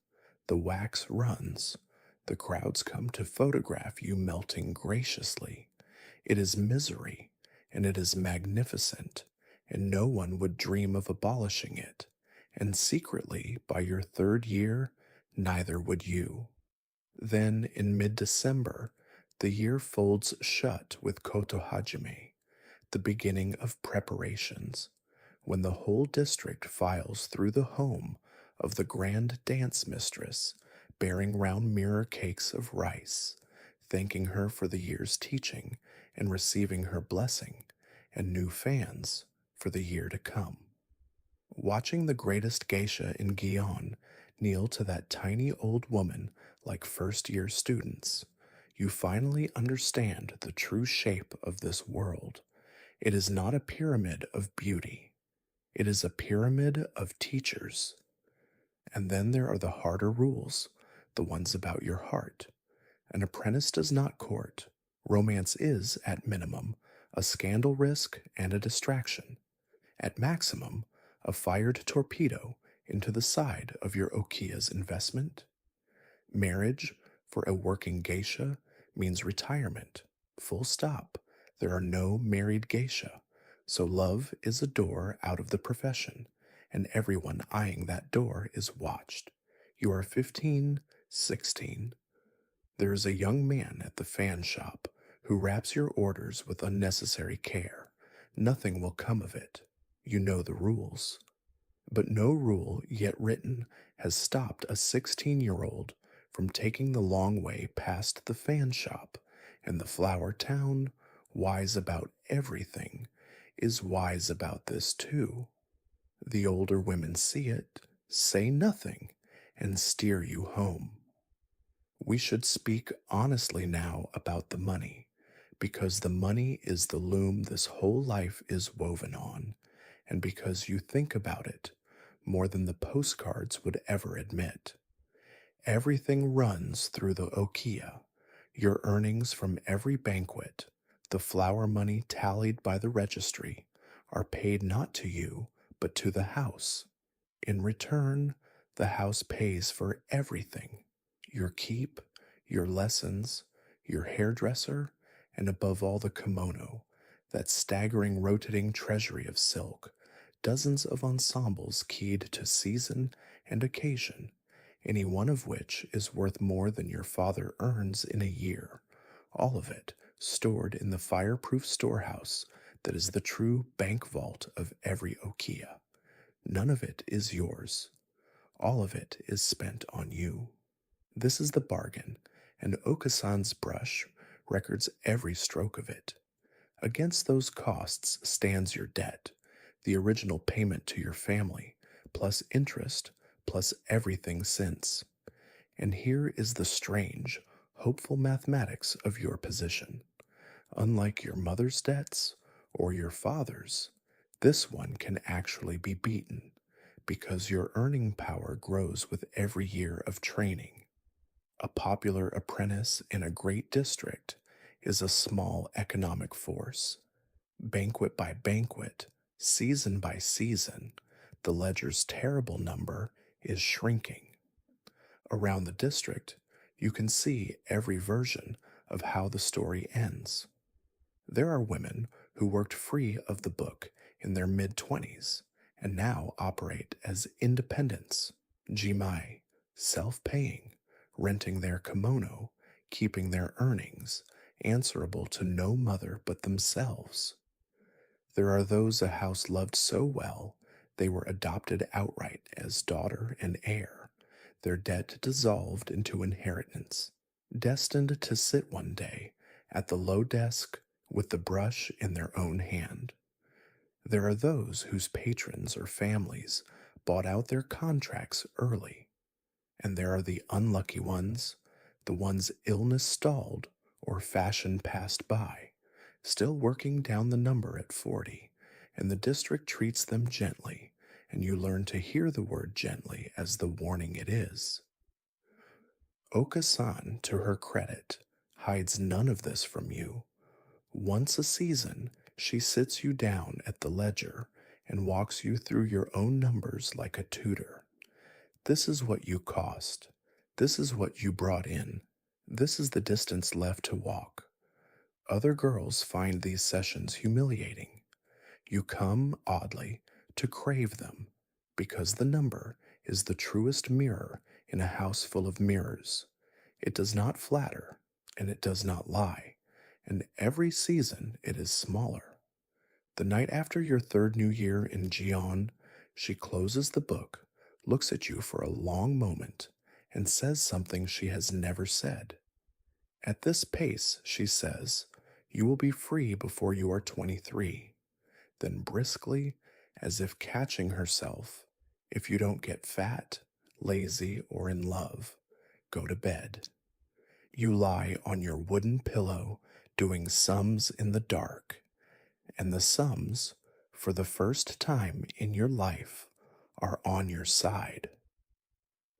The wax runs. The crowds come to photograph you melting graciously. It is misery, and it is magnificent, and no one would dream of abolishing it. And secretly, by your 3rd year, neither would you. Then, in mid-December, the year folds shut with Koto Hajime, the beginning of preparations, when the whole district files through the home of the grand dance mistress, bearing round mirror cakes of rice, thanking her for the year's teaching and receiving her blessing, and new fans for the year to come. Watching the greatest geisha in Gion kneel to that tiny old woman like first-year students, you finally understand the true shape of this world. It is not a pyramid of beauty. It is a pyramid of teachers. And then there are the harder rules, the ones about your heart. An apprentice does not court. Romance is, at minimum, a scandal risk and a distraction. At maximum, a fired torpedo into the side of your Okia's investment. Marriage, for a working geisha, means retirement. Full stop. There are no married geisha. So love is a door out of the profession, and everyone eyeing that door is watched. You are 15, 16. There is a young man at the fan shop who wraps your orders with unnecessary care. Nothing will come of it. You know the rules. But no rule yet written has stopped a 16-year-old from taking the long way past the fan shop And the flower town, wise about everything, is wise about this too. The older women see it, say nothing, and steer you home. We should speak honestly now about the money, because the money is the loom this whole life is woven on, and because you think about it more than the postcards would ever admit. Everything runs through the okia, your earnings from every banquet, the flower money tallied by the registry, are paid not to you, but to the house. In return, the house pays for everything: your keep, your lessons, your hairdresser, and above all the kimono, that staggering rotating treasury of silk, dozens of ensembles keyed to season and occasion, any one of which is worth more than your father earns in a year, all of it stored in the fireproof storehouse that is the true bank vault of every okia. None of it is yours. All of it is spent on you. This is the bargain, and Okasan's brush records every stroke of it. Against those costs stands your debt, the original payment to your family, plus interest, plus everything since. And here is the strange, hopeful mathematics of your position. Unlike your mother's debts or your father's, this one can actually be beaten because your earning power grows with every year of training. A popular apprentice in a great district is a small economic force. Banquet by banquet, season by season, the ledger's terrible number is shrinking. Around the district, you can see every version of how the story ends. There are women who worked free of the book in their mid-20s and now operate as independents, jimai, self-paying, renting their kimono, keeping their earnings, answerable to no mother but themselves. There are those a house loved so well they were adopted outright as daughter and heir, their debt dissolved into inheritance, destined to sit one day at the low desk with the brush in their own hand. There are those whose patrons or families bought out their contracts early, and there are the unlucky ones, the ones illness stalled or fashion passed by, still working down the number at 40, and the district treats them gently, and you learn to hear the word gently as the warning it is. Okasan, to her credit, hides none of this from you. Once a season, she sits you down at the ledger and walks you through your own numbers like a tutor. This is what you cost. This is what you brought in. This is the distance left to walk. Other girls find these sessions humiliating. You come, oddly, to crave them, because the number is the truest mirror in a house full of mirrors. It does not flatter, and it does not lie, and every season it is smaller. The night after your third new year in Gion, she closes the book, looks at you for a long moment, and says something she has never said. At this pace, she says, you will be free before you are 23. Then briskly, as if catching herself, if you don't get fat, lazy, or in love, go to bed. You lie on your wooden pillow doing sums in the dark, and the sums, for the first time in your life, are on your side.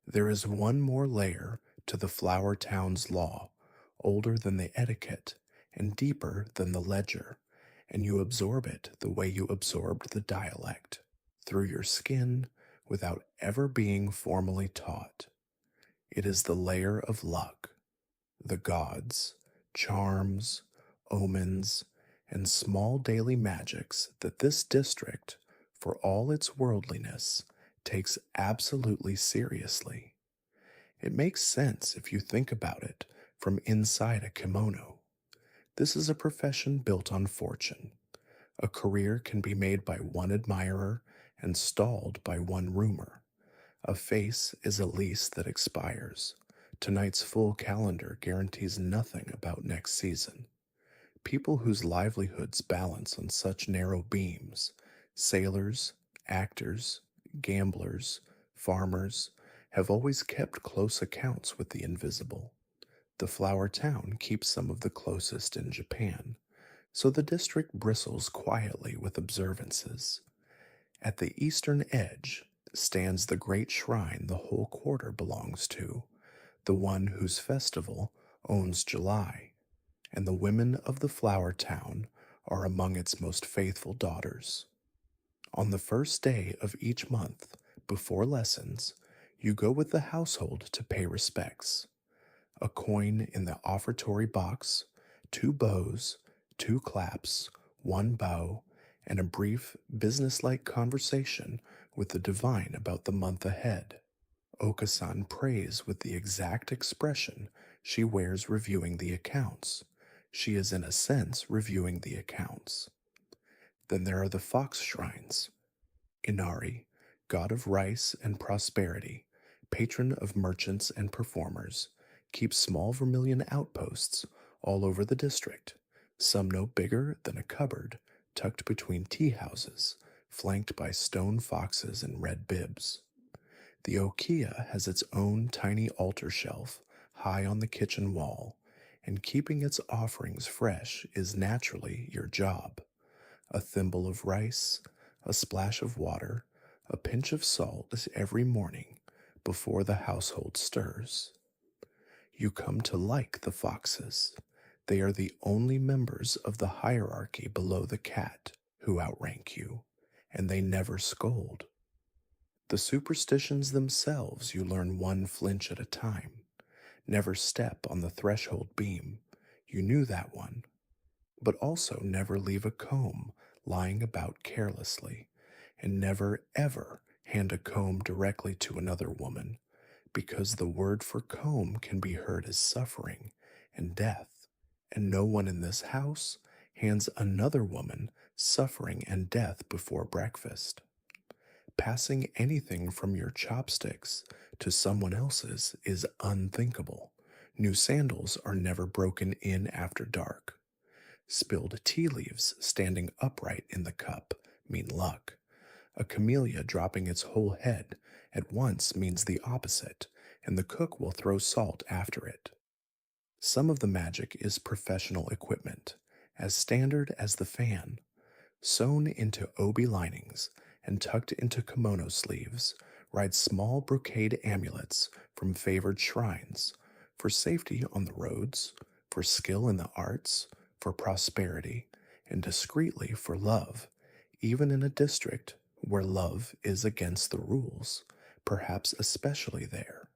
There is one more layer to the Flower Town's law, older than the etiquette and deeper than the ledger, and you absorb it the way you absorbed the dialect, through your skin without ever being formally taught. It is the layer of luck, the gods, charms, omens, and small daily magics that this district, for all its worldliness, takes absolutely seriously. It makes sense if you think about it from inside a kimono. This is a profession built on fortune. A career can be made by one admirer and stalled by one rumor. A face is a lease that expires. Tonight's full calendar guarantees nothing about next season. People whose livelihoods balance on such narrow beams, sailors, actors, gamblers, farmers, have always kept close accounts with the invisible. The flower town keeps some of the closest in Japan, so the district bristles quietly with observances. At the eastern edge stands the great shrine the whole quarter belongs to, the one whose festival owns July, and the women of the flower town are among its most faithful daughters. On the first day of each month, before lessons, you go with the household to pay respects. A coin in the offertory box, two bows, two claps, one bow, and a brief, businesslike conversation with the divine about the month ahead. Okasan prays with the exact expression she wears reviewing the accounts. She is, in a sense, reviewing the accounts. Then there are the fox shrines. Inari, god of rice and prosperity, patron of merchants and performers, keeps small vermilion outposts all over the district, some no bigger than a cupboard tucked between tea houses, flanked by stone foxes in red bibs. The Okia has its own tiny altar shelf high on the kitchen wall, and keeping its offerings fresh is naturally your job. A thimble of rice, a splash of water, a pinch of salt every morning before the household stirs. You come to like the foxes. They are the only members of the hierarchy below the cat who outrank you, and they never scold. The superstitions themselves you learn one flinch at a time. Never step on the threshold beam. You knew that one. But also never leave a comb lying about carelessly, and never ever hand a comb directly to another woman, because the word for comb can be heard as suffering and death, and no one in this house hands another woman suffering and death before breakfast. Passing anything from your chopsticks to someone else's is unthinkable. New sandals are never broken in after dark. Spilled tea leaves standing upright in the cup mean luck. A camellia dropping its whole head at once means the opposite, and the cook will throw salt after it. Some of the magic is professional equipment, as standard as the fan. Sewn into obi linings and tucked into kimono sleeves ride small brocade amulets from favored shrines for safety on the roads, for skill in the arts, for prosperity, and discreetly for love, even in a district where love is against the rules, perhaps especially there.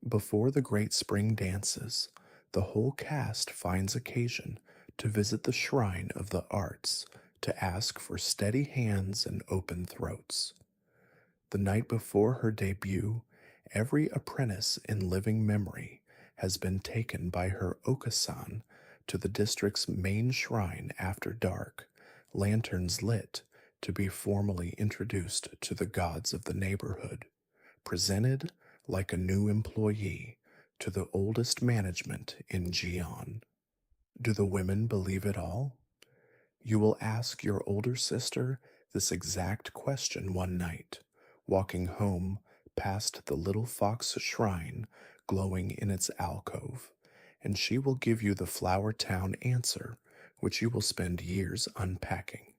Before the great spring dances, the whole cast finds occasion to visit the shrine of the arts to ask for steady hands and open throats. The night before her debut, every apprentice in living memory has been taken by her Okasan to the district's main shrine after dark, lanterns lit to be formally introduced to the gods of the neighborhood, presented like a new employee to the oldest management in Gion. Do the women believe it all? You will ask your older sister this exact question one night, walking home past the little fox shrine glowing in its alcove, and she will give you the Flower Town answer, which you will spend years unpacking.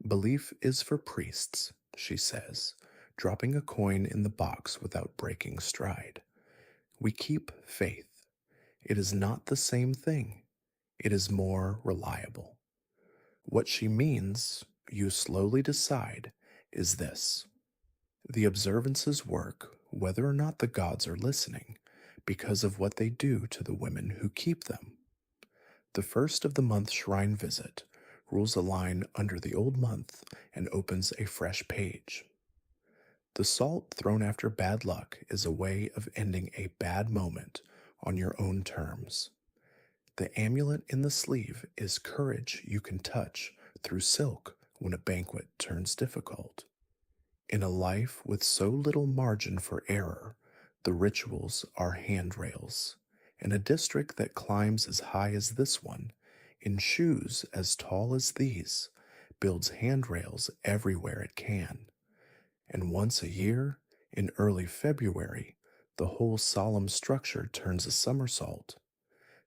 Belief is for priests, she says, dropping a coin in the box without breaking stride. We keep faith. It is not the same thing. It is more reliable. What she means, you slowly decide, is this. The observances work whether or not the gods are listening, because of what they do to the women who keep them. The first of the month shrine visit rules a line under the old month and opens a fresh page. The salt thrown after bad luck is a way of ending a bad moment on your own terms. The amulet in the sleeve is courage you can touch through silk when a banquet turns difficult. In a life with so little margin for error, The rituals are handrails. In a district that climbs as high as this one, in shoes as tall as these, builds handrails everywhere it can. And once a year, in early February, the whole solemn structure turns a somersault.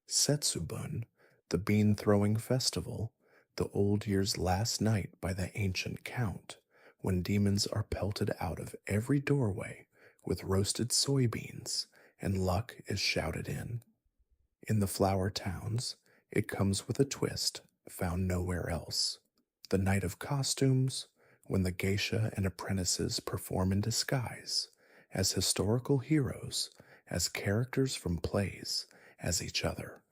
Setsubun, the bean throwing festival, the old year's last night by the ancient count, when demons are pelted out of every doorway with roasted soybeans and luck is shouted in. In the flower towns, it comes with a twist found nowhere else. The night of costumes, when the geisha and apprentices perform in disguise, as historical heroes, as characters from plays, as each other,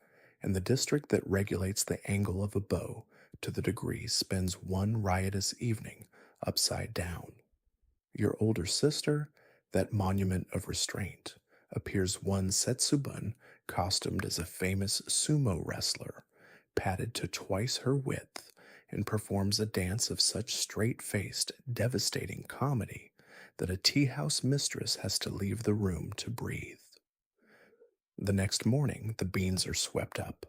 and the district that regulates the angle of a bow to the degree spends one riotous evening upside down. Your older sister, that monument of restraint, appears one Setsubun costumed as a famous sumo wrestler, padded to twice her width, and performs a dance of such straight faced, devastating comedy that a tea house mistress has to leave the room to breathe. The next morning, the beans are swept up,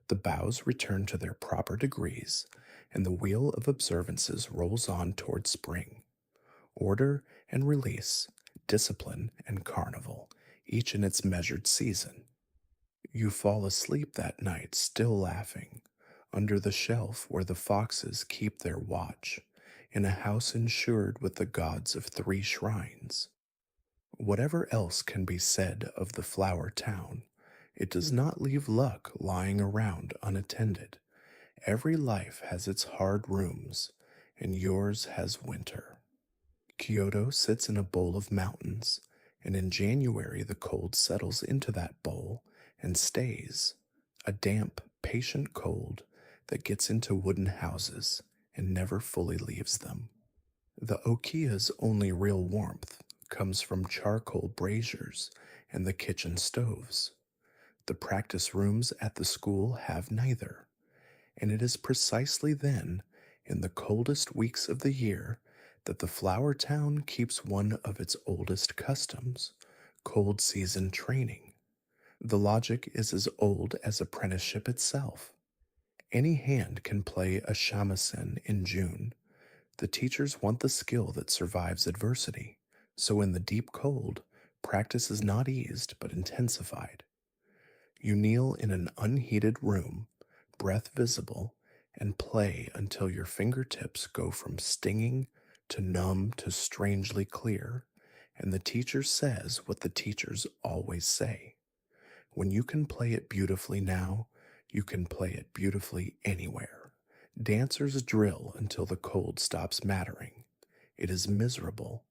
the boughs return to their proper degrees, and the wheel of observances rolls on toward spring. Order and release, discipline and carnival, each in its measured season. You fall asleep that night still laughing, under the shelf where the foxes keep their watch, in a house insured with the gods of three shrines. Whatever else can be said of the flower town, it does not leave luck lying around unattended. Every life has its hard rooms, and yours has winter. Kyoto sits in a bowl of mountains, and in January the cold settles into that bowl and stays, a damp, patient cold that gets into wooden houses and never fully leaves them. The Okia's only real warmth comes from charcoal braziers and the kitchen stoves. The practice rooms at the school have neither, and it is precisely then, in the coldest weeks of the year, that the flower town keeps one of its oldest customs, cold season training. The logic is as old as apprenticeship itself. Any hand can play a shamisen in June. The teachers want the skill that survives adversity, so in the deep cold, practice is not eased but intensified. You kneel in an unheated room, breath visible, and play until your fingertips go from stinging to numb to strangely clear, and the teacher says what the teachers always say. When you can play it beautifully now, you can play it beautifully anywhere. Dancers drill until the cold stops mattering. It is miserable.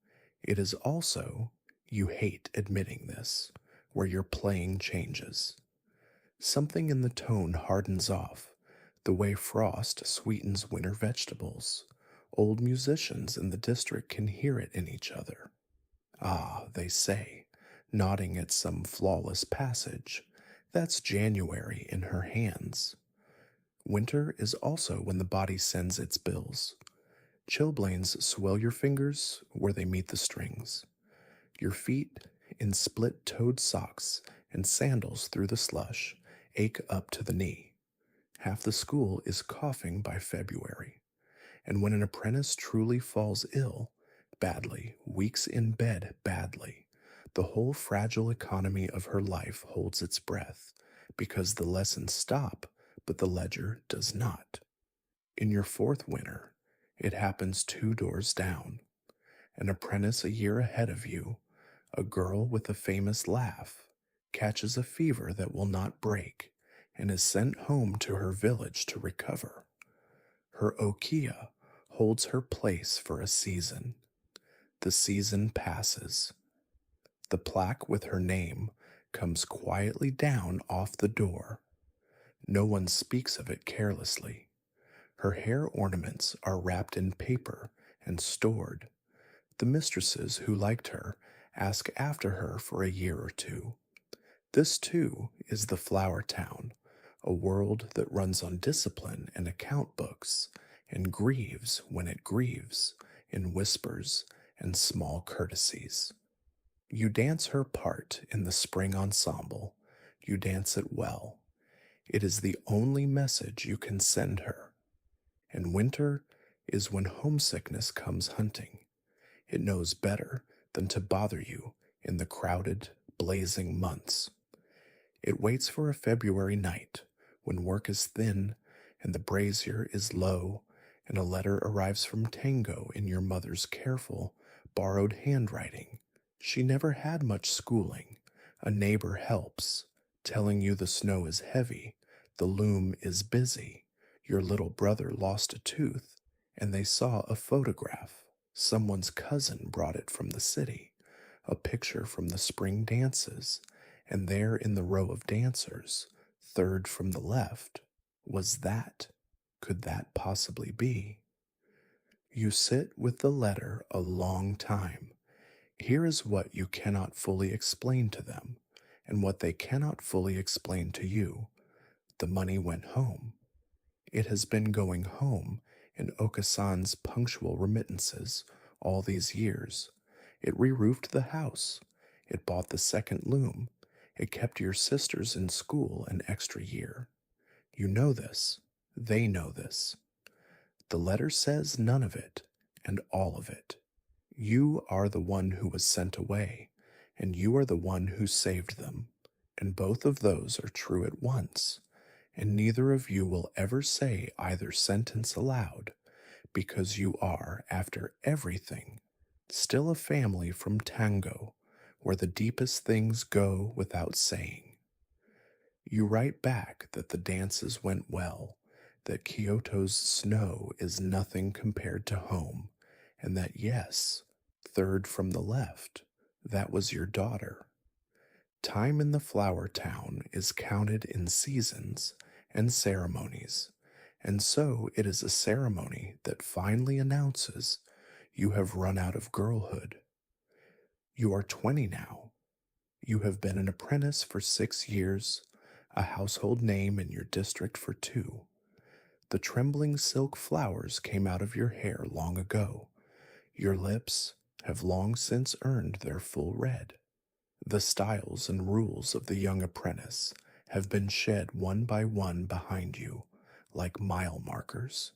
It is also, you hate admitting this, where your playing changes. Something in the tone hardens off, the way frost sweetens winter vegetables. Old musicians in the district can hear it in each other. Ah, they say, nodding at some flawless passage, that's January in her hands. Winter is also when the body sends its bills. Chilblains swell your fingers where they meet the strings. Your feet, in split-toed socks and sandals through the slush, ache up to the knee. Half the school is coughing by February. And when an apprentice truly falls ill, badly, weeks in bed badly, the whole fragile economy of her life holds its breath, because the lessons stop, but the ledger does not. In your fourth winter, it happens 2 doors down. An apprentice a year ahead of you, a girl with a famous laugh, catches a fever that will not break and is sent home to her village to recover. Her okia holds her place for a season. The season passes. The plaque with her name comes quietly down off the door. No one speaks of it carelessly. Her hair ornaments are wrapped in paper and stored. The mistresses who liked her ask after her for a year or two. This, too, is the flower town, a world that runs on discipline and account books, and grieves when it grieves, in whispers and small courtesies. You dance her part in the spring ensemble. You dance it well. It is the only message you can send her. And winter is when homesickness comes hunting. It knows better than to bother you in the crowded, blazing months. It waits for a February night when work is thin and the brazier is low, and a letter arrives from Tango in your mother's careful, borrowed handwriting. She never had much schooling. A neighbor helps, telling you the snow is heavy, the loom is busy, your little brother lost a tooth, and they saw a photograph. Someone's cousin brought it from the city, a picture from the spring dances, and there in the row of dancers, third from the left, was that. Could that possibly be? You sit with the letter a long time. Here is what you cannot fully explain to them, and what they cannot fully explain to you. The money went home. It has been going home in Okasan's punctual remittances all these years. It re-roofed the house. It bought the second loom. It kept your sisters in school an extra year. You know this. They know this. The letter says none of it, and all of it. You are the one who was sent away, and you are the one who saved them, and both of those are true at once, and neither of you will ever say either sentence aloud, because you are, after everything, still a family from Tango, where the deepest things go without saying. You write back that the dances went well, that Kyoto's snow is nothing compared to home, and that yes, third from the left, that was your daughter. Time in the flower town is counted in seasons and ceremonies, and so it is a ceremony that finally announces you have run out of girlhood. You are 20 now. You have been an apprentice for 6 years, a household name in your district for 2. The trembling silk flowers came out of your hair long ago. Your lips have long since earned their full red. The styles and rules of the young apprentice have been shed one by one behind you, like mile markers.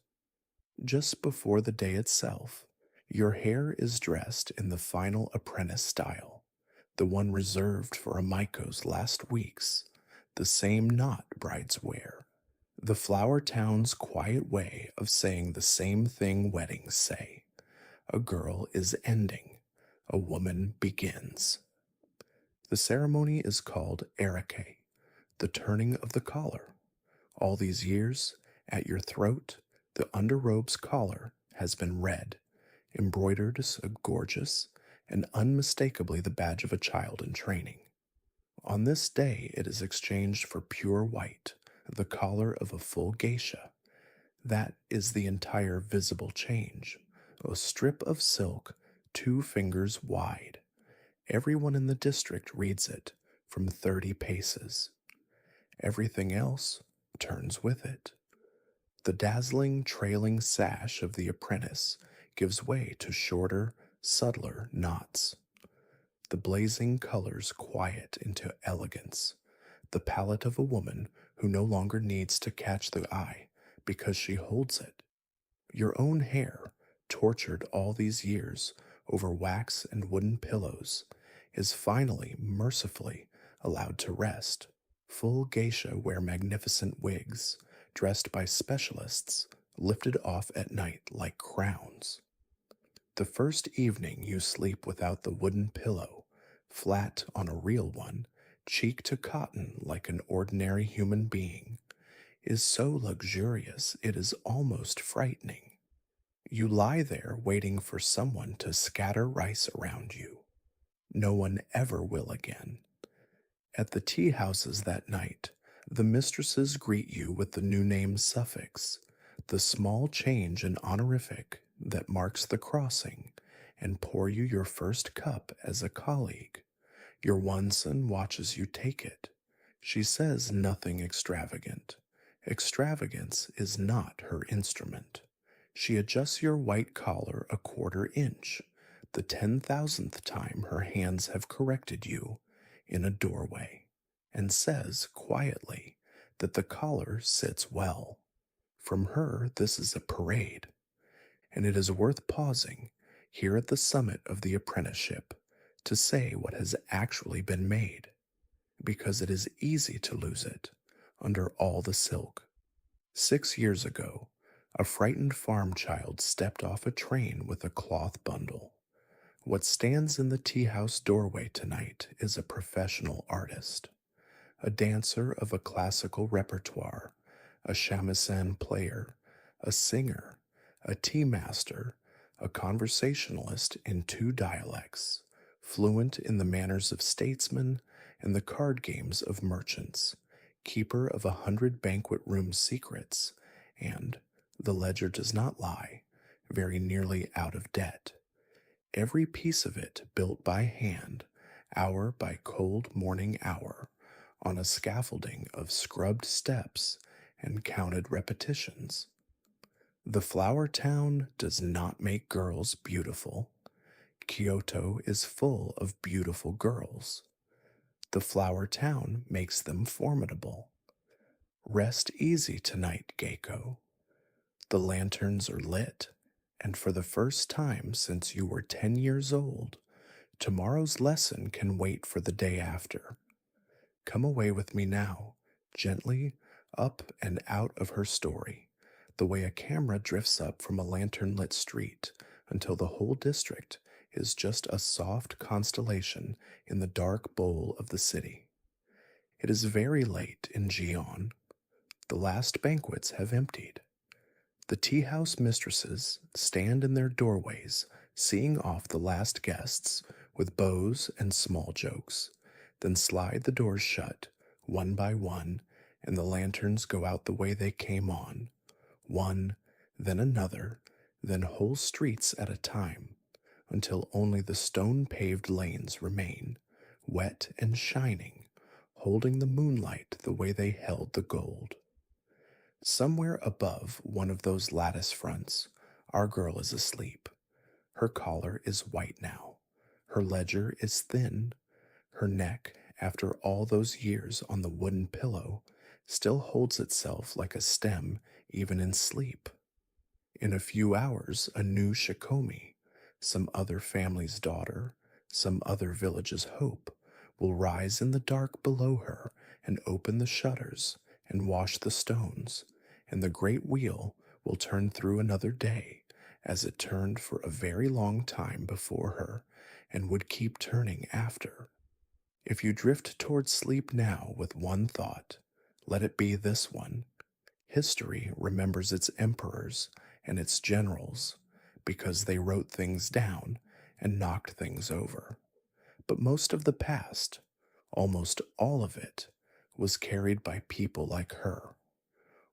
Just before the day itself, your hair is dressed in the final apprentice style, the one reserved for a Maiko's last weeks, the same knot brides wear, the flower town's quiet way of saying the same thing weddings say. A girl is ending, a woman begins. The ceremony is called erike, the turning of the collar. All these years, at your throat, the underrobe's collar has been red, embroidered so gorgeous, and unmistakably the badge of a child in training. On this day, it is exchanged for pure white, the collar of a full geisha. That is the entire visible change, a strip of silk 2 fingers wide. Everyone in the district reads it from 30 paces. Everything else turns with it. The dazzling, trailing sash of the apprentice gives way to shorter, subtler knots. The blazing colors quiet into elegance, the palette of a woman who no longer needs to catch the eye because she holds it. Your own hair, tortured all these years over wax and wooden pillows, is finally, mercifully, allowed to rest. Full geisha wear magnificent wigs, dressed by specialists, lifted off at night like crowns. The first evening you sleep without the wooden pillow, flat on a real one, cheek to cotton like an ordinary human being, is so luxurious it is almost frightening. You lie there waiting for someone to scatter rice around you. No one ever will again. At the tea houses that night, the mistresses greet you with the new name suffix, the small change in honorific that marks the crossing, and pour you your first cup as a colleague. Your one son watches you take it. She says nothing extravagant. Extravagance is not her instrument. She adjusts your white collar a 1/4 inch, the 10,000th time her hands have corrected you in a doorway, and says quietly that the collar sits well. From her, this is a parade, and it is worth pausing here at the summit of the apprenticeship to say what has actually been made, because it is easy to lose it under all the silk. 6 years ago, a frightened farm child stepped off a train with a cloth bundle. What stands in the tea house doorway tonight is a professional artist, a dancer of a classical repertoire, a shamisen player, a singer, a tea master, a conversationalist in two dialects, fluent in the manners of statesmen and the card games of merchants, keeper of 100 banquet room secrets, and, the ledger does not lie, very nearly out of debt. Every piece of it built by hand, hour by cold morning hour, on a scaffolding of scrubbed steps and counted repetitions. The flower town does not make girls beautiful. Kyoto is full of beautiful girls. The flower town makes them formidable. Rest easy tonight, Geiko. The lanterns are lit, and for the first time since you were 10 years old, tomorrow's lesson can wait for the day after. Come away with me now, gently up and out of her story, the way a camera drifts up from a lantern-lit street until the whole district is just a soft constellation in the dark bowl of the city. It is very late in Gion. The last banquets have emptied. The tea house mistresses stand in their doorways, seeing off the last guests with bows and small jokes, then slide the doors shut, one by one, and the lanterns go out the way they came on, one, then another, then whole streets at a time, until only the stone-paved lanes remain, wet and shining, holding the moonlight the way they held the gold. Somewhere above one of those lattice fronts, our girl is asleep. Her collar is white now. Her ledger is thin. Her neck, after all those years on the wooden pillow, still holds itself like a stem even in sleep. In a few hours, a new shikomi, some other family's daughter, some other village's hope, will rise in the dark below her and open the shutters and wash the stones, and the great wheel will turn through another day, as it turned for a very long time before her and would keep turning after. If you drift towards sleep now with one thought, let it be this one. History remembers its emperors and its generals because they wrote things down and knocked things over. But most of the past, almost all of it, was carried by people like her.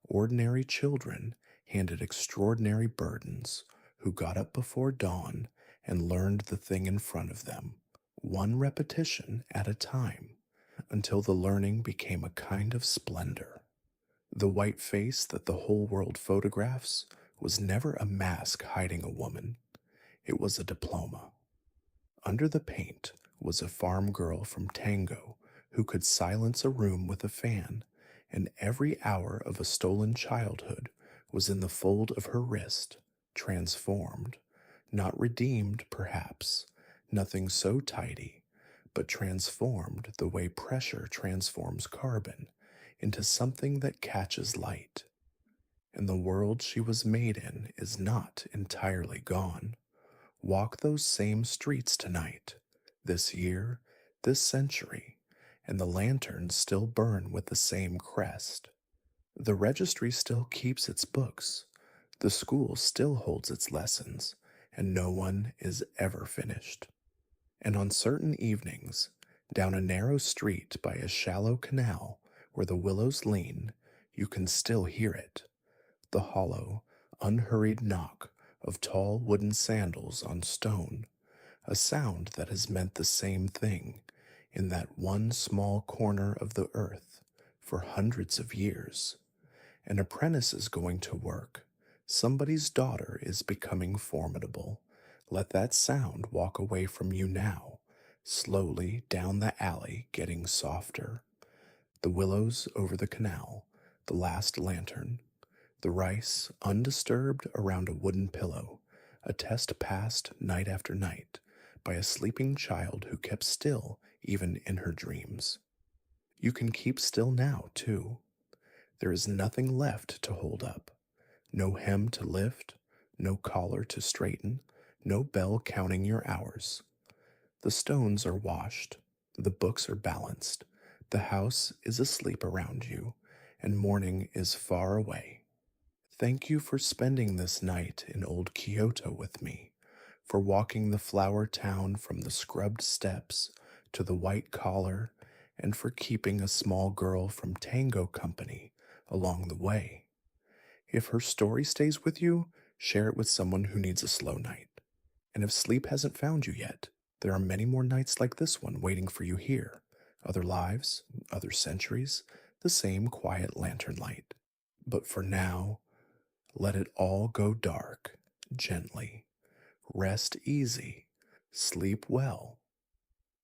Ordinary children handed extraordinary burdens who got up before dawn and learned the thing in front of them, one repetition at a time, until the learning became a kind of splendor. The white face that the whole world photographs was never a mask hiding a woman. It was a diploma. Under the paint was a farm girl from Tango who could silence a room with a fan, and every hour of a stolen childhood was in the fold of her wrist, transformed, not redeemed perhaps, nothing so tidy, but transformed the way pressure transforms carbon into something that catches light. And the world she was made in is not entirely gone. Walk those same streets tonight, this year, this century, and the lanterns still burn with the same crest. The registry still keeps its books, the school still holds its lessons, and no one is ever finished. And on certain evenings, down a narrow street by a shallow canal where the willows lean, you can still hear it, the hollow, unhurried knock of tall wooden sandals on stone, a sound that has meant the same thing in that one small corner of the earth for hundreds of years. An apprentice is going to work. Somebody's daughter is becoming formidable, Let that sound walk away from you now, slowly down the alley, getting softer. The willows over the canal, the last lantern, the rice undisturbed around a wooden pillow, a test passed night after night by a sleeping child who kept still even in her dreams. You can keep still now, too. There is nothing left to hold up. No hem to lift, no collar to straighten, no bell counting your hours. The stones are washed, the books are balanced, the house is asleep around you, and morning is far away. Thank you for spending this night in old Kyoto with me, for walking the flower town from the scrubbed steps to the white collar, and for keeping a small girl from tango company along the way. If her story stays with you, share it with someone who needs a slow night. And if sleep hasn't found you yet, there are many more nights like this one waiting for you here. Other lives, other centuries, the same quiet lantern light. But for now, let it all go dark, gently. Rest easy. Sleep well.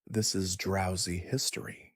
This is Drowsy History.